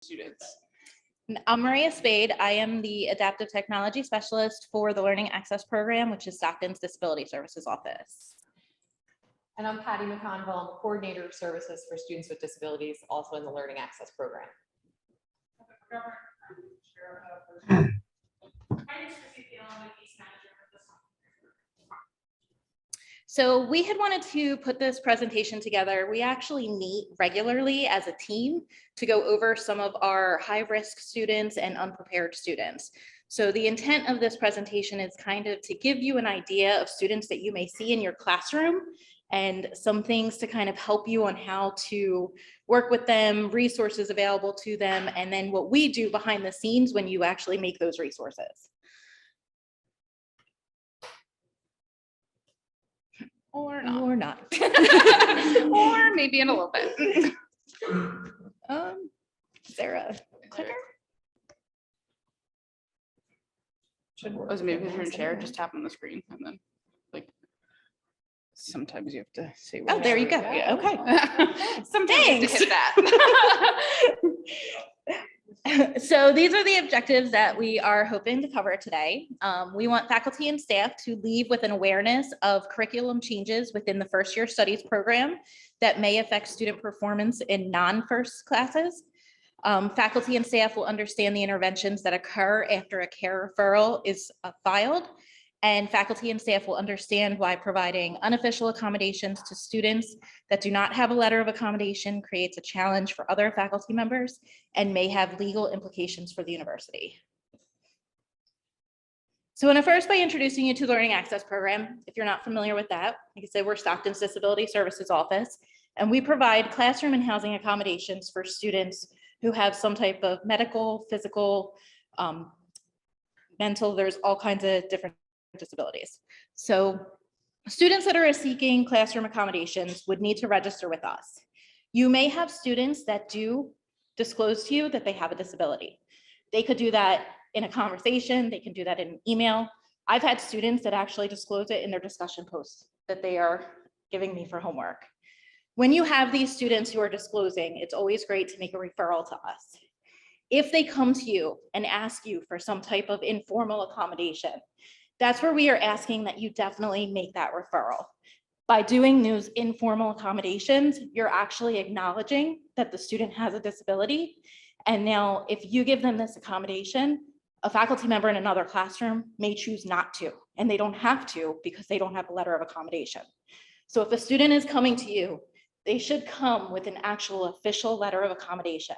students? I'm Maria Spade. I am the Adaptive Technology Specialist for the Learning Access Program, which is Stockton's Disability Services Office. And I'm Patty McConville. I'm the Coordinator of Services for Students with Disabilities, also in the Learning Access Program. So we had wanted to put this presentation together. We actually meet regularly as a team to go over some of our high-risk students and unprepared students. So the intent of this presentation is kind of to give you an idea of students that you may see in your classroom and some things to kind of help you on how to work with them, resources available to them, and then what we do behind the scenes when you actually make those resources. Or not. Or not. Or maybe in a little bit. Is there a clicker? Should work. Maybe if you're in chair, just tap on the screen and then like sometimes you have to say. Oh, there you go. Yeah. Okay. Sometimes you have to hit that. So these are the objectives that we are hoping to cover today. We want faculty and staff to leave with an awareness of curriculum changes within the first year studies program that may affect student performance in non-first classes. Faculty and staff will understand the interventions that occur after a care referral is filed. And faculty and staff will understand why providing unofficial accommodations to students that do not have a letter of accommodation creates a challenge for other faculty members and may have legal implications for the university. So I want to first by introducing you to the Learning Access Program. If you're not familiar with that, like I said, we're Stockton's Disability Services Office, and we provide classroom and housing accommodations for students who have some type of medical, physical, mental, there's all kinds of different disabilities. So students that are seeking classroom accommodations would need to register with us. You may have students that do disclose to you that they have a disability. They could do that in a conversation, they can do that in an email. I've had students that actually disclose it in their discussion posts that they are giving me for homework. When you have these students who are disclosing, it's always great to make a referral to us. If they come to you and ask you for some type of informal accommodation, that's where we are asking that you definitely make that referral. By doing those informal accommodations, you're actually acknowledging that the student has a disability. And now if you give them this accommodation, a faculty member in another classroom may choose not to, and they don't have to because they don't have a letter of accommodation. So if a student is coming to you, they should come with an actual official letter of accommodation.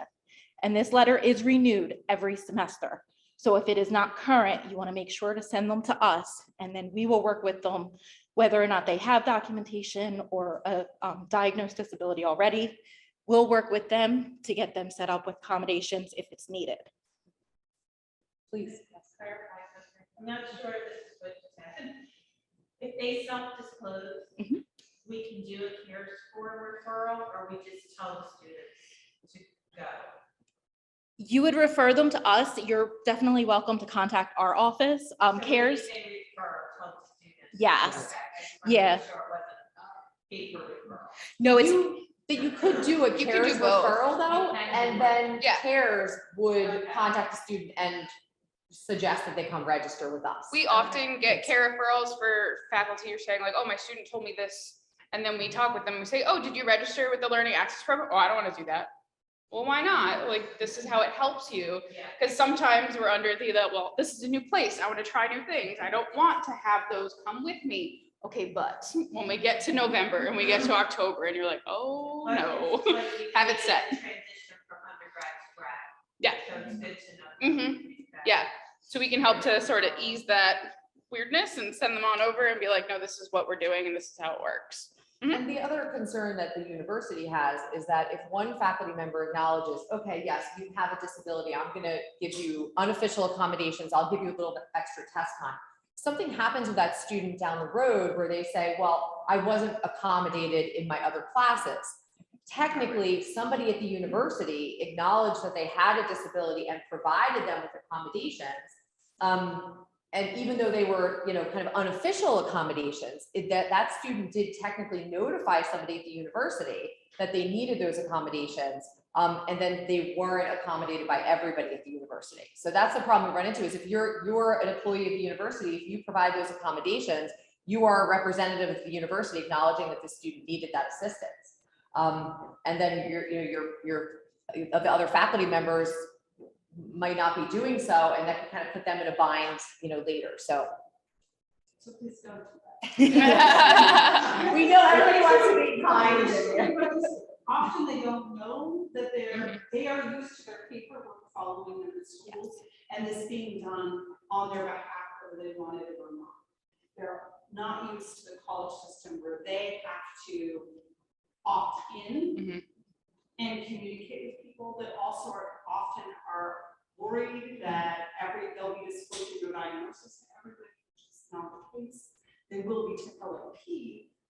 And this letter is renewed every semester. So if it is not current, you want to make sure to send them to us, and then we will work with them, whether or not they have documentation or a diagnosed disability already. We'll work with them to get them set up with accommodations if it's needed. Please. I'm not sure if this is what just happened. If they self-disclose, we can do a care score referral, or we just tell the students to go. You would refer them to us. You're definitely welcome to contact our office. So CARES. they refer, tell the students. Yes. Okay. Yeah. Sure it wasn't paper referral. No, it's But you could do a You could CARES do both. referral though, and then Yeah. CARES would contact the student and suggest that they come register with us. We often get care referrals for faculty who are saying like, oh, my student told me this. And then we talk with them and we say, oh, did you register with the Learning Access Program? Oh, I don't want to do that. Well, why not? Like, this is how it helps you. Yeah. Because sometimes we're under the, well, this is a new place. I want to try new things. I don't want to have those come with me. Okay, but when we get to November and we get to October and you're like, oh, no. Have it set. Transition from undergrad to grad. Yeah. So it's good to know. Yeah. So we can help to sort of ease that weirdness and send them on over and be like, no, this is what we're doing and this is how it works. And the other concern that the university has is that if one faculty member acknowledges, okay, yes, you have a disability, I'm going to give you unofficial accommodations, I'll give you a little bit extra test time. Something happens with that student down the road where they say, well, I wasn't accommodated in my other classes. Technically, somebody at the university acknowledged that they had a disability and provided them with accommodations. And even though they were, kind of unofficial accommodations, that student did technically notify somebody at the university that they needed those accommodations, And then they weren't accommodated by everybody at the university. So that's the problem we run into, is if you're an employee of the university, if you provide those accommodations, you are a representative of the university acknowledging that the student needed that assistance. And then the other faculty members might not be doing so, and that can kind of put them in a bind, later. So please don't do that. we know everybody wants to be kind. Often they don't know that they are used to their paperwork following in the schools, and this being done on their behalf, whether they wanted it or not. They're not used to the college system where they have to opt in and communicate with people that also often are worried that they'll be disclosing their diagnosis to everybody, which is not the case. They will be to LAP,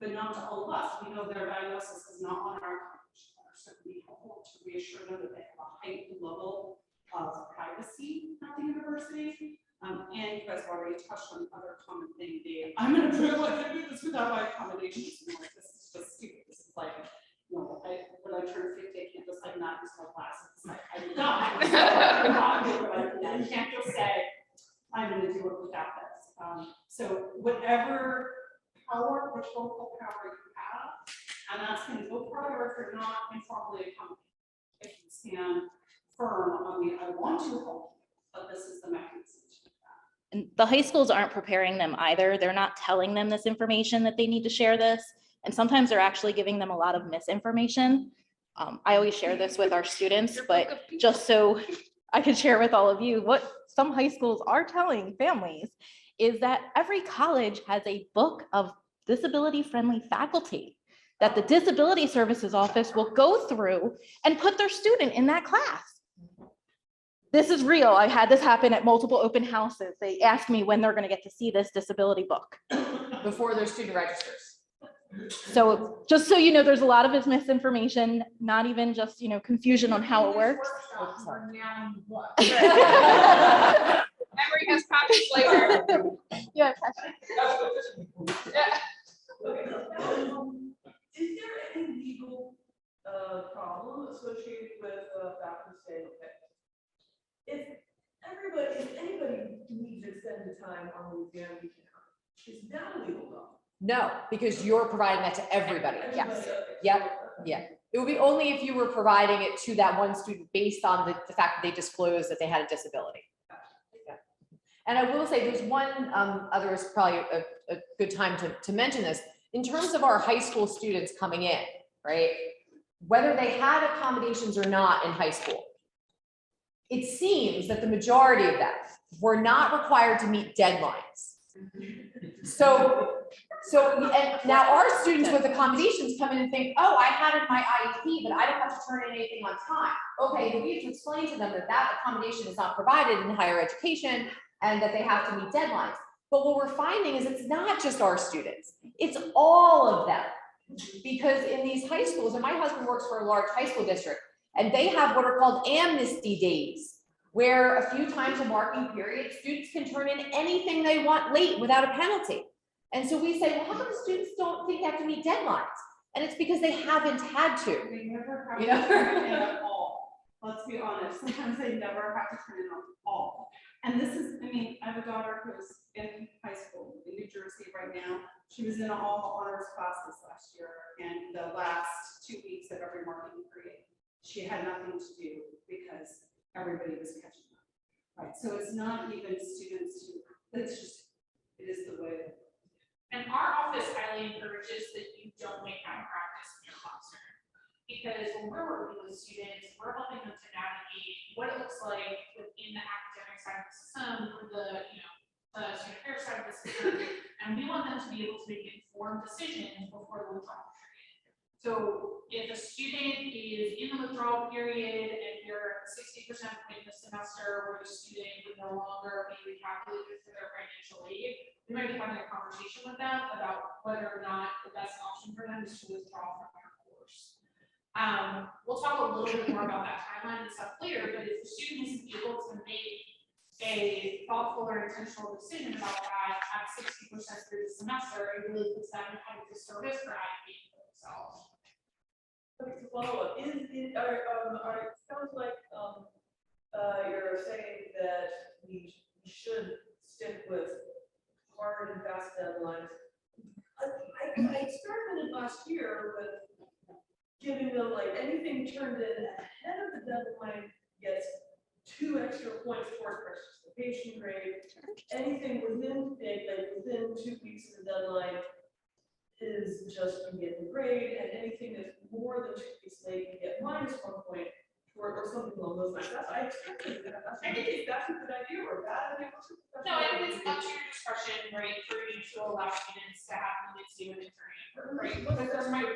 but not to all of us. We know their diagnosis is not on our coverage letter, so we hope to reassure them that they have a heightened level of privacy at the university. And you guys have already touched on other common thing, I'm gonna prove I can do this without my accommodations. And like, this is just stupid. This is like, when I turn 50, I can't just not use my glasses. Like, I can't just say, I'm gonna do it without this. So whatever power, which local power you have, and that's gonna go further if you're not informally accommodated. If you stand firm on I want to help you, but this is the mechanism. And the high schools aren't preparing them either. They're not telling them this information that they need to share this. And sometimes they're actually giving them a lot of misinformation. I always share this with our students, but just so I can share with all of you, what some high schools are telling families is that every college has a book of disability-friendly faculty that the Disability Services Office will go through and put their student in that class. This is real. I had this happen at multiple open houses. They asked me when they're going to get to see this disability book. Before their student registers. So just so you know, there's a lot of misinformation, not even just, confusion on how it works. Memory has copies later. Yeah. Is there any legal problem associated with faculty saying, okay, if anybody needs extended time on the exam, we can, is that a legal problem? No, because you're providing that to everybody. Yes. Everybody, okay. Yep. Yeah. It would be only if you were providing it to that one student based on the fact that they disclosed that they had a disability. Yeah. And I will say there's one other is probably a good time to mention this. In terms of our high school students coming in, right? Whether they had accommodations or not in high school, it seems that the majority of them were not required to meet deadlines. So and now our students with accommodations come in and think, oh, I had it in my IEP, but I don't have to turn in anything on time. Okay, but we have to explain to them that that accommodation is not provided in higher education and that they have to meet deadlines. But what we're finding is it's not just our students, it's all of them. Because in these high schools, and my husband works for a large high school district, and they have what are called amnesty days, where a few times a marking period, students can turn in anything they want late without a penalty. And so we say, well, how come the students don't think they have to meet deadlines? And it's because they haven't had to. They never have to turn in at all. Let's be honest. Sometimes they never have to turn in at all. And this is, I have a daughter who's in high school in New Jersey right now. She was in all honors classes last year, and the last 2 weeks of every marking period, she had nothing to do because everybody was catching up. Right. So it's not even students who, it is the way. And our office highly encourages that you don't make malpractice in your classroom. Because when we're working with students, we're helping them to navigate what it looks like within the academic side of the system, or the student affairs side of the system. And we want them to be able to make informed decisions before the withdrawal period. So if a student is in the withdrawal period and you're at 60% point in the semester where the student would no longer be recalculated for their financial aid, we might be having a conversation with them about whether or not the best option for them is to withdraw from their course. We'll talk a little bit more about that timeline and stuff later, but if the student isn't able to make a thoughtful or intentional decision about that at 60% through the semester, it really puts them in kind of disservice for advocating for themselves. To follow up, it sounds like, you're saying that we should stick with hard and fast deadlines. I experimented last year with giving them like anything turned in ahead of the deadline gets 2 extra points towards participation grade. Anything within 2 weeks of the deadline is just you get the grade, and anything that's more than 2 weeks late, you get -1 point or something along those lines. I expected that. I think that's a good idea or bad. No, I think it's up to your discretion, right, for you to allow students to have limits to an intern, right? Because there might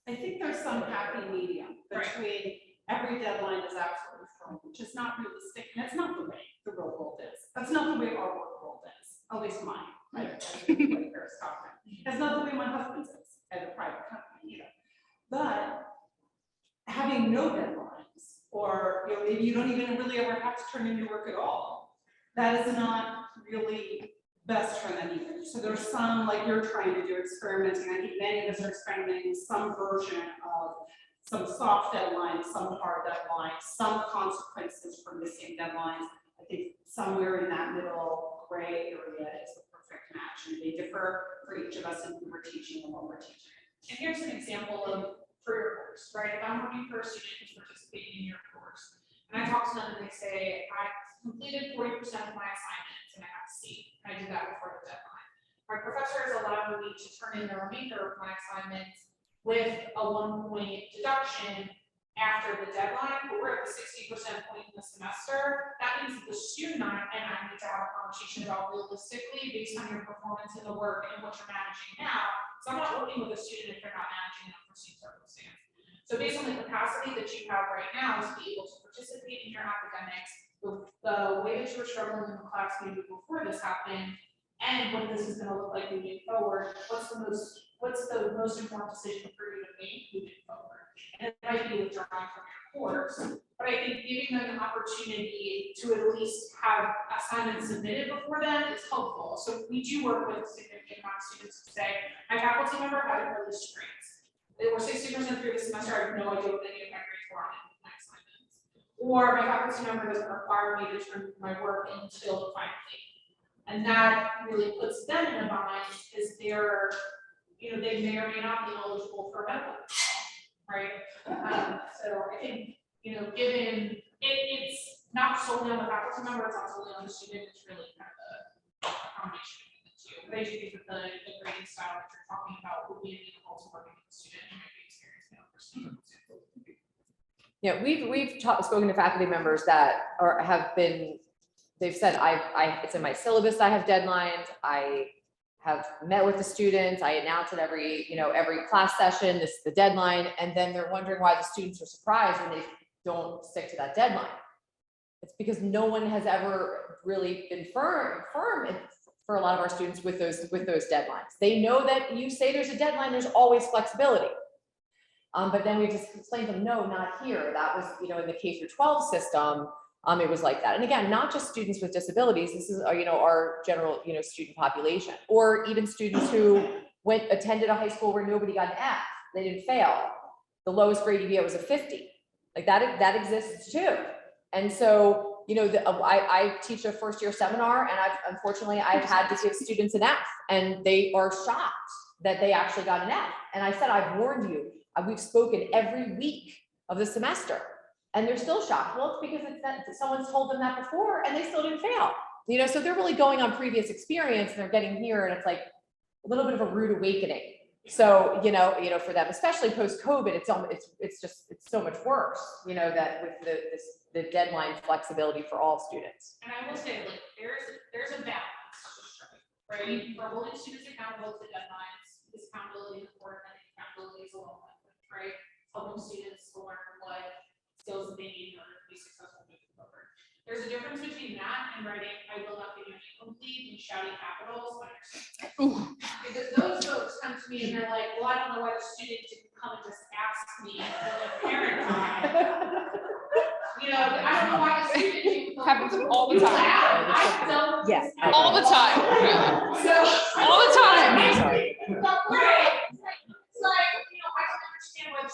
I think there's some happy medium Right. between every deadline is absolutely firm, which is not realistic, and that's not the way the real world is. That's not the way our work world is, at least mine. I don't know, like Stockton. That's not the way my husband's is at a private company either. But having no deadlines, or maybe you don't even really ever have to turn in your work at all, that is not really best for them either. So there's some, like you're trying to do, experimenting. I think many of us are experimenting some version of some soft deadlines, some hard deadlines, some consequences for missing deadlines. I think somewhere in that middle gray area is the perfect match, and they differ for each of us in who we're teaching and what we're teaching. And here's an example of for your course, right? If I'm working for a student who's participating in your course, and I talk to them and they say, I completed 40% of my assignments and I have a C. I did that before the deadline. My professor is allowing me to turn in the remainder of my assignments with a 1-point deduction after the deadline, but we're at the 60% point in the semester. That means that the student and I need to have a conversation about realistically, based on your performance in the work and what you're managing now. So I'm not working with a student if they're not managing an unforeseen circumstance. So based on the capacity that you have right now to be able to participate in your academics, the way that you were struggling in the class maybe before this happened, and what this is going to look like moving forward, what's the most important decision for you to make moving forward? And it might be withdrawing from your course, but I think giving them an opportunity to at least have assignments submitted before then is helpful. So we do work with a significant amount of students to say, my faculty member hadn't released grades. They were 60% through the semester, I have no idea what any of my grades were on my assignments. Or my faculty member doesn't require me to turn my work until the final date. And that really puts them in a bind because they're, they may or may not be eligible for medical, right? So I think, given it's not solely on the faculty member, it's not solely on the student, it's really kind of a combination of the two. But I do think that the grading style that you're talking about would be amenable to working with the student and maybe experiencing it for students. Yeah, we've spoken to faculty members that they've said, it's in my syllabus, I have deadlines, I have met with the students, I announce it every class session, this is the deadline, and then they're wondering why the students are surprised when they don't stick to that deadline. It's because no one has ever really been firm for a lot of our students with those deadlines. They know that you say there's a deadline, there's always flexibility. But then we just explained to them, no, not here. That was, in the K through 12 system, it was like that. And again, not just students with disabilities, this is, our general, student population, or even students who attended a high school where nobody got an F, they didn't fail. The lowest grade you get was a 50. Like that exists too. And so, I teach a first year seminar, and I've had to give students an F, and they are shocked that they actually got an F. And I said, I've warned you, we've spoken every week of the semester. And they're still shocked. Well, it's because someone's told them that before and they still didn't fail. So they're really going on previous experience, and they're getting here, and it's like a little bit of a rude awakening. So, for them, especially post-COVID, it's so much worse, that with the deadline flexibility for all students. And I will say, there's a balance to strike, right? For holding students accountable to deadlines, this accountability is important, and accountability is a little bit, right? Helping students to learn what skills that they need in order to be successful moving forward. There's a difference between that and writing, I will not give you any complete and shouty capitals on your system. Because those folks come to me and they're like, well, I don't know why the student didn't come and just ask me for the parent time. I don't know why the student didn't come. Happens all the time. I've done Yes. All the time. So All the time. Right. It's like, I don't understand why the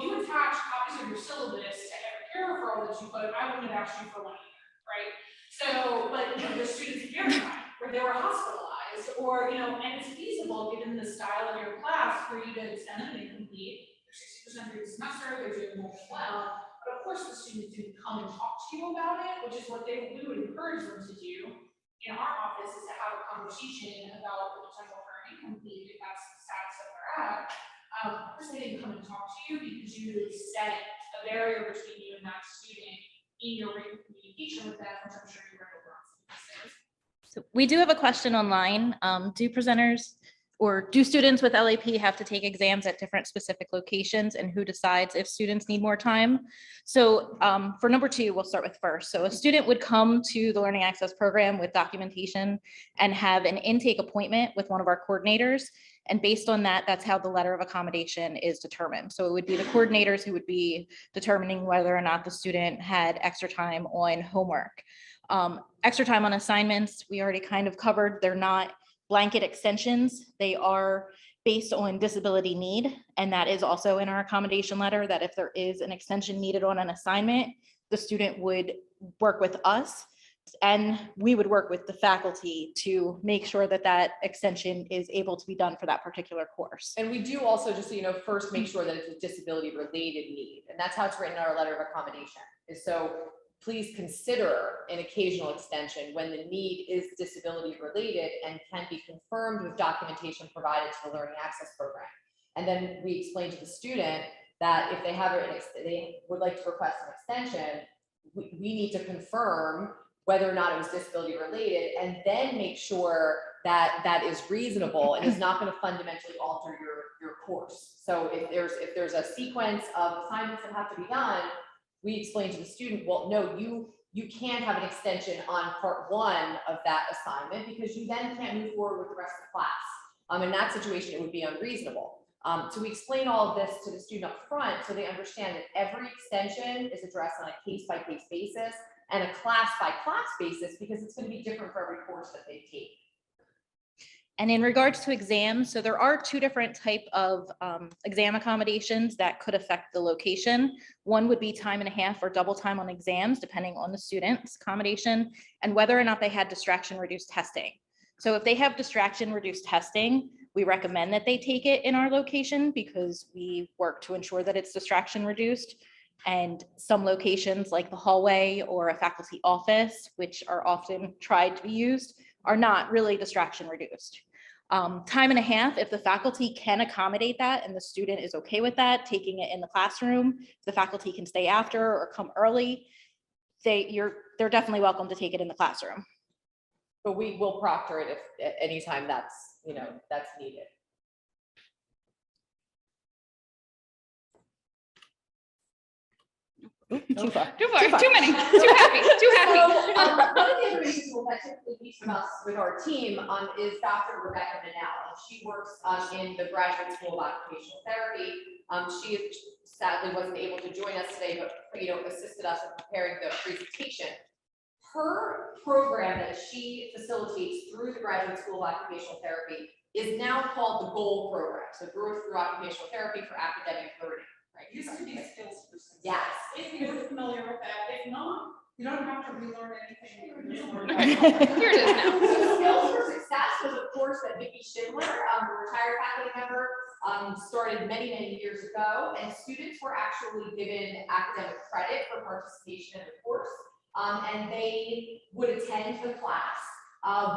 if you attach copies of your syllabus to every care referral that you put, I wouldn't have asked you for one either, right? So, but you know, there's students in Fahrenheit where they were hospitalized, or you know, and it's feasible given the style of your class for you to extend them and complete. They're 60% through the semester, they're doing more well. But of course, the students didn't come and talk to you about it, which is what we would encourage them to do in our office, is to have a conversation about the potential for an incomplete, if that's the status that they're at. Of course, they didn't come and talk to you because you set a barrier between you and that student in your communication with them, which I'm sure you read over on some of these. So we do have a question online. Do students with LAP have to take exams at different specific locations, and who decides if students need more time? So for number 2, we'll start with first. So a student would come to the Learning Access Program with documentation and have an intake appointment with one of our coordinators. And based on that, that's how the letter of accommodation is determined. So it would be the coordinators who would be determining whether or not the student had extra time on homework. Extra time on assignments, we already kind of covered. They're not blanket extensions. They are based on disability need. And that is also in our accommodation letter, that if there is an extension needed on an assignment, the student would work with us and we would work with the faculty to make sure that that extension is able to be done for that particular course. And we do also, just so you know, first make sure that it's a disability related need. And that's how it's written in our letter of accommodation. Is so please consider an occasional extension when the need is disability related and can be confirmed with documentation provided to the Learning Access Program. And then we explain to the student that if they would like to request an extension, we need to confirm whether or not it was disability related, and then make sure that that is reasonable and is not going to fundamentally alter your course. So if there's a sequence of assignments that have to be done, we explain to the student, well, no, you can't have an extension on part 1 of that assignment because you then can't move forward with the rest of the class. In that situation, it would be unreasonable. So we explain all of this to the student up front so they understand that every extension is addressed on a case-by-case basis and a class-by-class basis because it's going to be different for every course that they take. And in regards to exams, so there are 2 different type of exam accommodations that could affect the location. One would be time and a half or double time on exams, depending on the student's accommodation and whether or not they had distraction reduced testing. So if they have distraction reduced testing, we recommend that they take it in our location because we work to ensure that it's distraction reduced. And some locations like the hallway or a faculty office, which are often tried to be used, are not really distraction reduced. Time and a half, if the faculty can accommodate that and the student is okay with that, taking it in the classroom, the faculty can stay after or come early, they're definitely welcome to take it in the classroom. But we will proctor it if anytime that's needed. Too far. Too many, too happy. So, one of the information tools that typically meets with us with our team is Dr. Rebecca Mannel. She works in the Graduate School of Occupational Therapy. She sadly wasn't able to join us today, but assisted us in preparing the presentation. Her program that she facilitates through the Graduate School of Occupational Therapy is now called the GOAL program. So Growth Through Occupational Therapy for Academic Learning. Right? It used to be skills for success. Yes. If you're familiar with that, if not, you don't have to relearn anything. You can just learn Here it is now. So Skills for Success was a course that Vicki Schindler, a retired faculty member, started many, many years ago, and students were actually given academic credit for participation in the course, and they would attend the class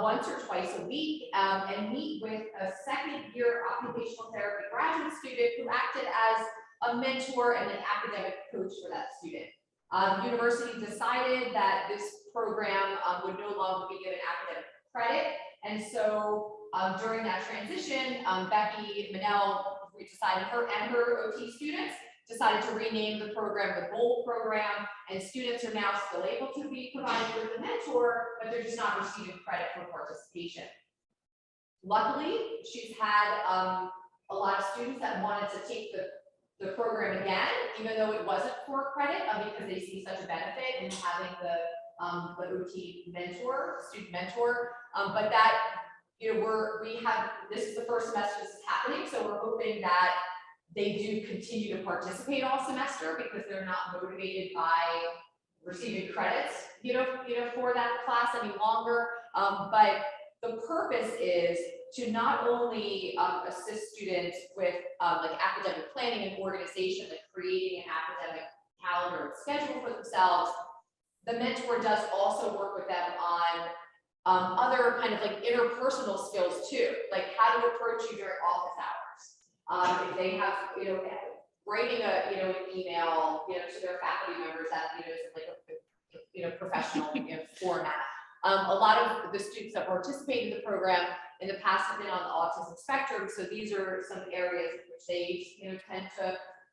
once or twice a week and meet with a second-year occupational therapy graduate student who acted as a mentor and an academic coach for that student. The university decided that this program would no longer be given academic credit. And so during that transition, Becky Mannel, we decided her and her OT students decided to rename the program the GOAL program, and students are now still able to be provided with a mentor, but they're just not receiving credit for participation. Luckily, she's had a lot of students that wanted to take the program again, even though it wasn't for credit, because they see such a benefit in having the OT mentor, student mentor. But that, this is the first semester this is happening, so we're hoping that they do continue to participate all semester because they're not motivated by receiving credits, for that class any longer. But the purpose is to not only assist students with like academic planning and organization, like creating an academic calendar and schedule for themselves. The mentor does also work with them on other kind of like interpersonal skills too, like how to approach you during office hours. If they have, writing an email, to their faculty members that, is like a, professional, format. A lot of the students that participate in the program in the past have been on the autism spectrum. So these are some areas in which they, tend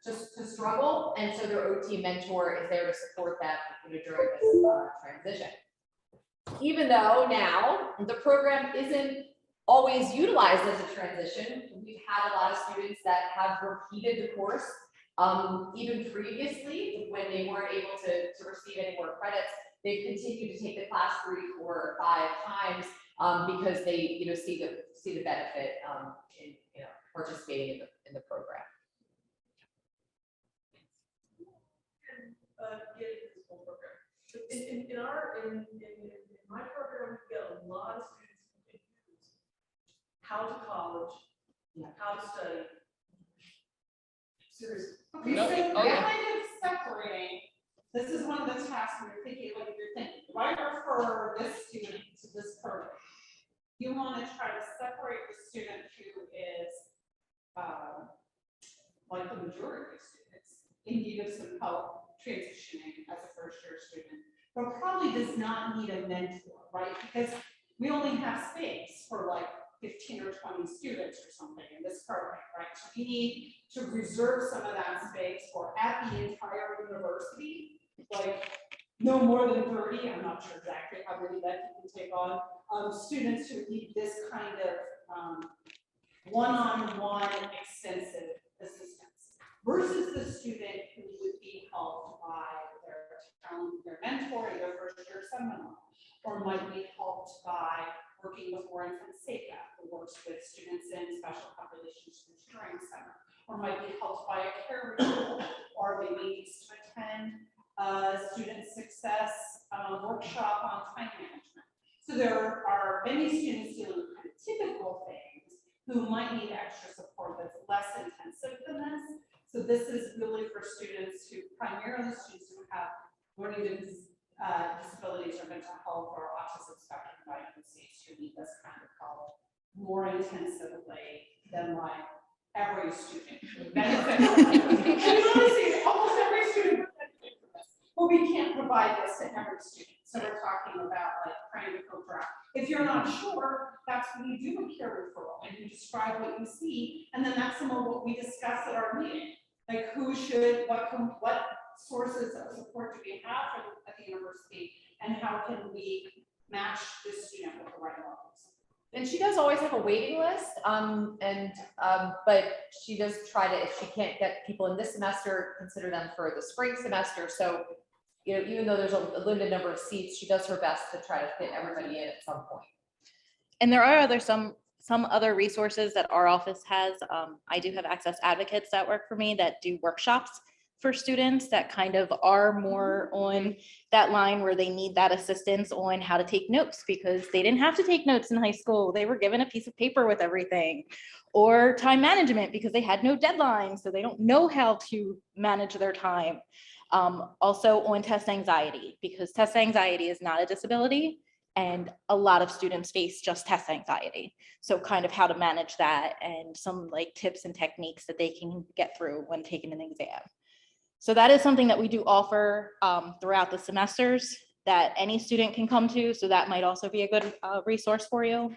to struggle. And so their OT mentor is there to support them, during this transition. Even though now the program isn't always utilized as a transition, we've had a lot of students that have repeated the course, even previously when they weren't able to receive any more credits. They've continued to take the class 3, 4, 5 times because they, see the benefit in participating in the program. Get into this whole program. In my program, we get a lot of students confused. How to college, how to study. Seriously. Okay, No. so Oh, yeah. kind of separating, this is one of the tasks when you're thinking, like, if you're thinking, do I refer this student to this program? You want to try to separate the student who is, like the majority of students, in need of some help transitioning as a first-year student, but probably does not need a mentor, right? Because we only have space for like 15 or 20 students or something in this program, right? So we need to reserve some of that space for at the entire university, like no more than 30, I'm not sure exactly how many that you can take on, students who need this kind of one-on-one extensive assistance versus the student who would be helped by their mentor, either first-year seminar, or might be helped by working with more intense SAFA, who works with students in special populations tutoring center, or might be helped by a care review, or maybe needs to attend a student success workshop on time management. So there are many students dealing with kind of typical things who might need extra support that's less intensive than this. So this is really for students who, primarily students who have learning disabilities or mental health or autism spectrum diagnoses who need this kind of help more intensively than like every student would benefit from it. And honestly, almost every student would benefit from this. But we can't provide this to every student. So we're talking about like trying to filter out. If you're not sure, that's when you do a peer referral and you describe what you see, and then that's some of what we discuss at our meeting. Like who should, what sources of support do we have at the university, and how can we match this student with the right levels? And she does always have a waiting list, but she does try to, if she can't get people in this semester, consider them for the spring semester. So, even though there's a limited number of seats, she does her best to try to fit everybody in at some point. And there are some other resources that our office has. I do have access advocates that work for me that do workshops for students that kind of are more on that line where they need that assistance on how to take notes, because they didn't have to take notes in high school. They were given a piece of paper with everything, or time management because they had no deadline, so they don't know how to manage their time. Also on test anxiety, because test anxiety is not a disability, and a lot of students face just test anxiety. So kind of how to manage that and some like tips and techniques that they can get through when taking an exam. So that is something that we do offer throughout the semesters that any student can come to. So that might also be a good resource for you.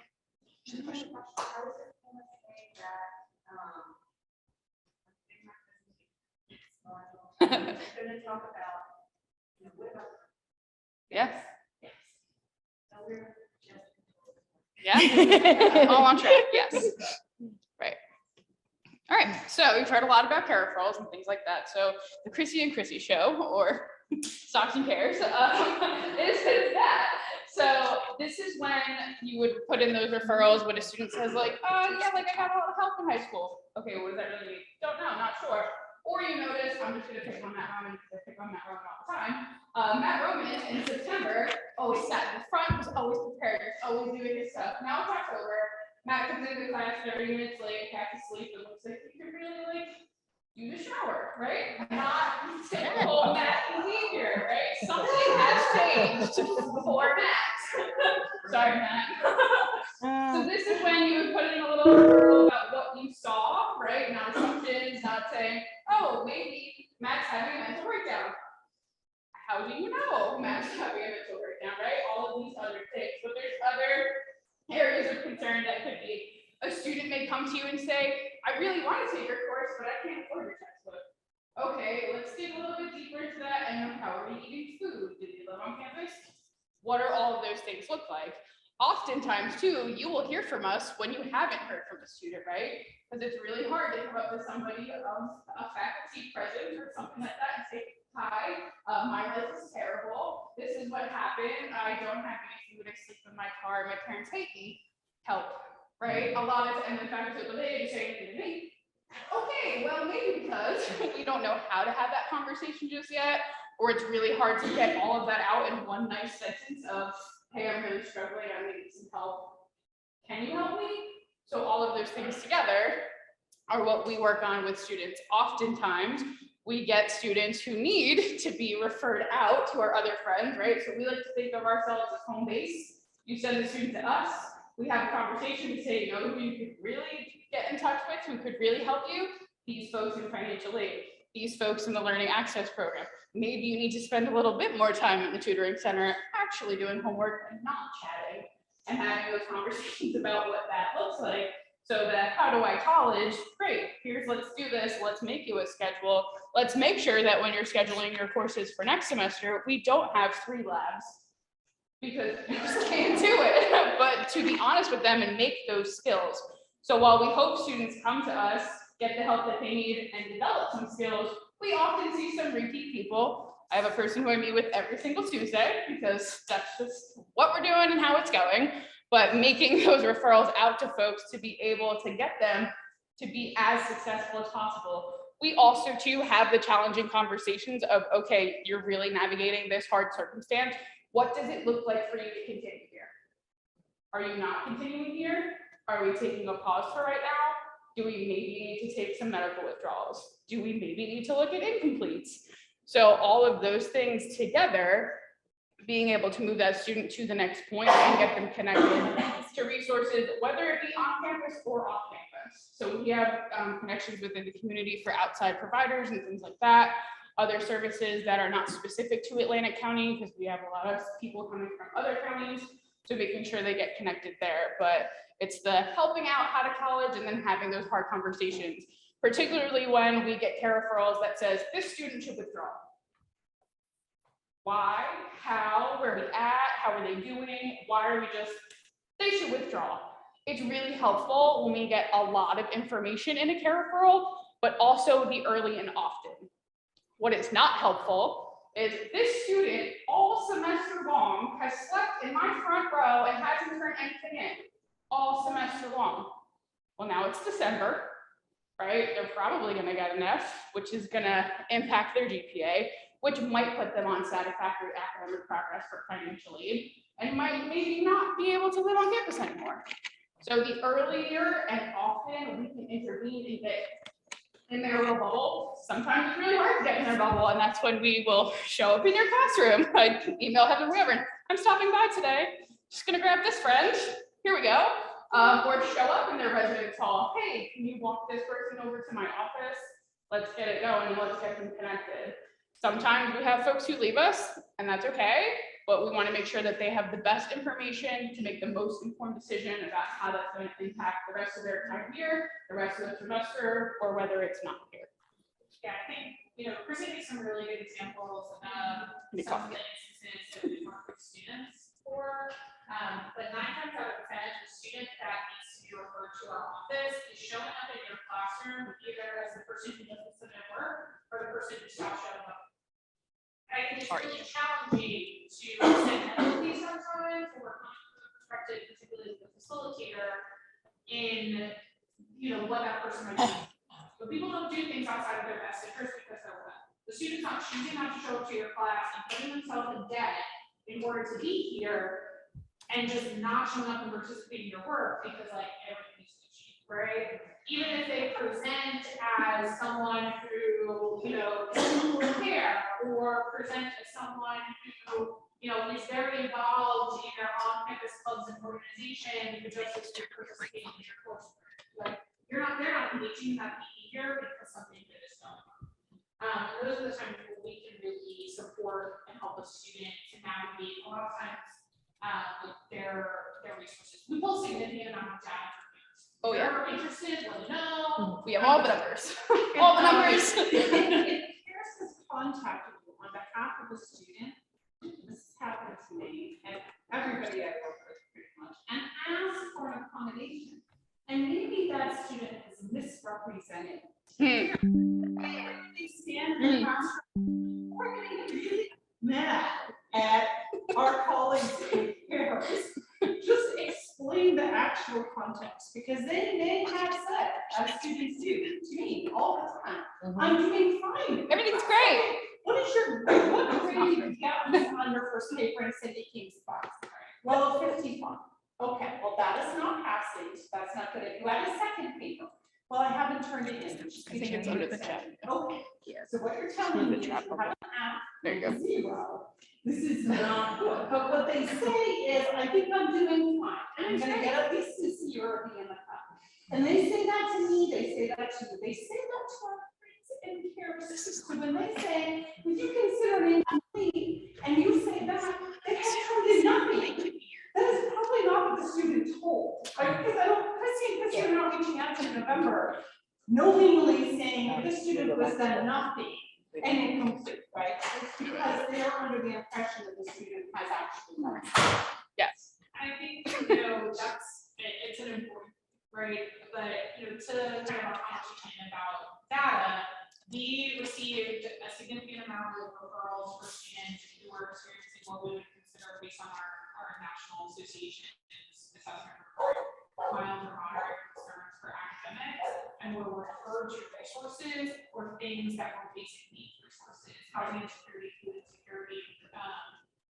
Yeah. Yeah. All on track. Yes. Right. All right. So we've heard a lot about parareferrals and things like that. So the Chrissy and Chrissy show, or Stockton Cares, is that. So this is when you would put in those referrals when a student says like, yeah, like I got a lot of help in high school. Okay, what does that really mean? Don't know, not sure. Or you notice, I'm just gonna pick on Matt Roman because I pick on Matt Roman all the time. Matt Roman in September always sat in the front, was always prepared, was always doing his stuff. Now it's October, Matt comes into class 30 minutes late, half asleep, and looks like he could really like use a shower, right? Not typical Matt behavior, right? Something has changed for Matt. Sorry, Matt. So this is when you would put in a little referral about what you saw, right? Not assumptions, not saying, oh, maybe Matt's having a mental breakdown. How do you know Matt's having a mental breakdown, right? All of these other things, but there's other areas of concern that could be. A student may come to you and say, I really want to take your course, but I can't afford your textbook. Okay, let's dig a little bit deeper into that and how are we eating food? Do they live on campus? What are all of those things look like? Oftentimes too, you will hear from us when you haven't heard from a student, right? Because it's really hard to come up with somebody of a faculty present or something like that and say, hi, my life is terrible. This is what happened. I don't have any food. I sleep in my car. My parents hate me. Help, right? A lot of, and the faculty will say anything to me. Okay, well, maybe because we don't know how to have that conversation just yet, or it's really hard to get all of that out in one nice sentence of, hey, I'm really struggling, I need some help. Can you help me? So all of those things together are what we work on with students. Oftentimes, we get students who need to be referred out to our other friends, right? So we like to think of ourselves as home base. You send the student to us, we have a conversation, we say, you know, who you could really get in touch with, who could really help you? These folks in financial aid, these folks in the learning access program. Maybe you need to spend a little bit more time in the tutoring center actually doing homework and not chatting and having those conversations about what that looks like. So that how do I college? Great, here's let's do this, let's make you a schedule. Let's make sure that when you're scheduling your courses for next semester, we don't have 3 labs because you just can't do it. But to be honest with them and make those skills. So while we hope students come to us, get the help that they need and develop some skills, we often see some repeat people. I have a person who I meet with every single Tuesday because that's just what we're doing and how it's going. But making those referrals out to folks to be able to get them to be as successful as possible. We also too have the challenging conversations of, okay, you're really navigating this hard circumstance. What does it look like for you to continue here? Are you not continuing here? Are we taking a pause for right now? Do we maybe need to take some medical withdrawals? Do we maybe need to look at incompletes? So all of those things together, being able to move that student to the next point and get them connected to resources, whether it be on campus or off campus. So we have connections within the community for outside providers and things like that. Other services that are not specific to Atlantic County, because we have a lot of people coming from other counties, so making sure they get connected there. But it's the helping out how to college and then having those hard conversations, particularly when we get care referrals that says this student should withdraw. Why, how, where are we at, how are they doing, why are we just, they should withdraw. It's really helpful when we get a lot of information in a care referral, but also the early and often. What is not helpful is this student all semester long has slept in my front row and hasn't turned anything in all semester long. Well, now it's December, right? They're probably gonna get an F, which is gonna impact their GPA, which might put them on satisfactory academic progress for financial aid and might maybe not be able to live on campus anymore. So the earlier and often we can intervene and get in their little bubble, sometimes it's really hard to get in their bubble, and that's when we will show up in your classroom. I email Heather McGovern, I'm stopping by today, just gonna grab this friend, here we go. Or show up in their residence hall, hey, can you walk this person over to my office? Let's get it going and let's get them connected. Sometimes we have folks who leave us, and that's okay, but we want to make sure that they have the best information to make the most informed decision about how that's going to impact the rest of their time here, the rest of the semester, or whether it's not here. Yeah, I think, you know, Chris gave some really good examples of some of the instances that we work with students for. But 9 times out of 10, the student that needs to be referred to our office is showing up in your classroom either as the person who doesn't submit work or the person who stops showing up. I think it's really challenging to say, no, please don't try to work on the perspective, particularly the facilitator, in, what that person might do. But people don't do things outside of their best interest because they're what? The student's not choosing not to show up to your class and putting themselves in debt in order to be here and just not showing up and participating in your work because like everything is cheap, right? Even if they present as someone who, is care or present as someone who, is very involved in their on-campus clubs and organization, who just is participating in your coursework. Like they're not engaging in that behavior because something good is going on. Those are the times where we can really support and help a student to navigate a lot of times with their resources. We pull a significant amount of data from parents. Oh, If yeah. they're interested, let me know. We have all the numbers. All the numbers. If Paris has contacted you on behalf of a student, this has happened to me and everybody I work with pretty much, and asked for an accommodation. And maybe that student is misrepresented. They stand in the classroom, we're getting really mad at our colleagues in Paris. Just explain the actual context, because they may have said, as students do to me all the time, I'm doing fine. Everything's great. What grade did you get on your first paper and said you came spots? Well, 55. Okay, well, that is not passing, so that's not good. You had a second paper. Well, I haven't turned it in. I think it's under the chat. Okay, Yeah. so what you're telling me is you have an app. There you go. Zero. This is not good. But what they say is, I think I'm doing fine. I'm gonna get at least to C or B in the cup. And they say that to me, they say that to you, they say that to our friends in Paris. So when they say, would you consider an incomplete, and you say that, they have told you nothing. That is probably not what the student told, right? Because Christy are not reaching out to November, knowingly saying the student was done nothing and incomplete, right? It's because they're under the impression that the student has actually done something. Yes. I think, it's an important, right? But, to kind of our conversation about data, we received a significant amount of referrals for students who were experiencing what we would consider based on our national association's assessment report, mild or moderate concerns for academics, and were referred to resources or things that were basic needs resources, housing insecurity, food insecurity,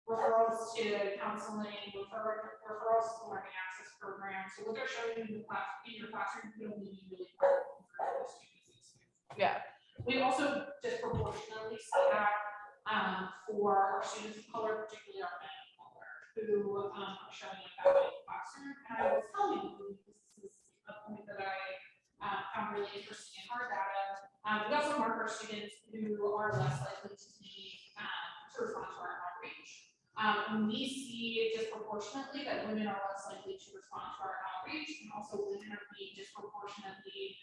referrals to counseling, referrals to learning access programs. So what they're showing you in your classroom can only be really important for the students. Yeah. We also disproportionately see that for our students of color, particularly our men of color, who are showing up that way in the classroom. And I will tell you, this is a point that I found really interesting in our data. We also mark our students who are less likely to be to respond to our outreach. And we see disproportionately that women are less likely to respond to our outreach, and also women are being disproportionately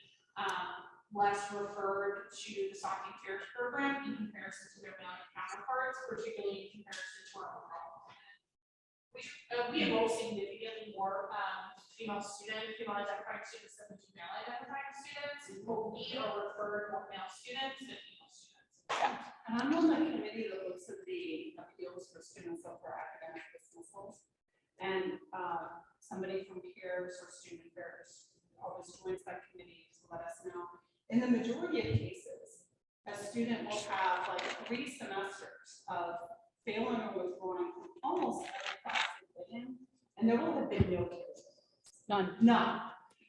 less referred to the Stockton Cares program in comparison to their male counterparts, particularly in comparison to our overall plan. We enroll significantly more female identifying students than we do male identifying students, but we are referred more male students than female students. Yeah. And I'm on the committee that looks at the appeals for students of our academic dismissals. And somebody from peers or student affairs always joins that committee to let us know. In the majority of cases, a student will have like 3 semesters of failing or withdrawing from almost every class they've been in, and there will have been no cases. None.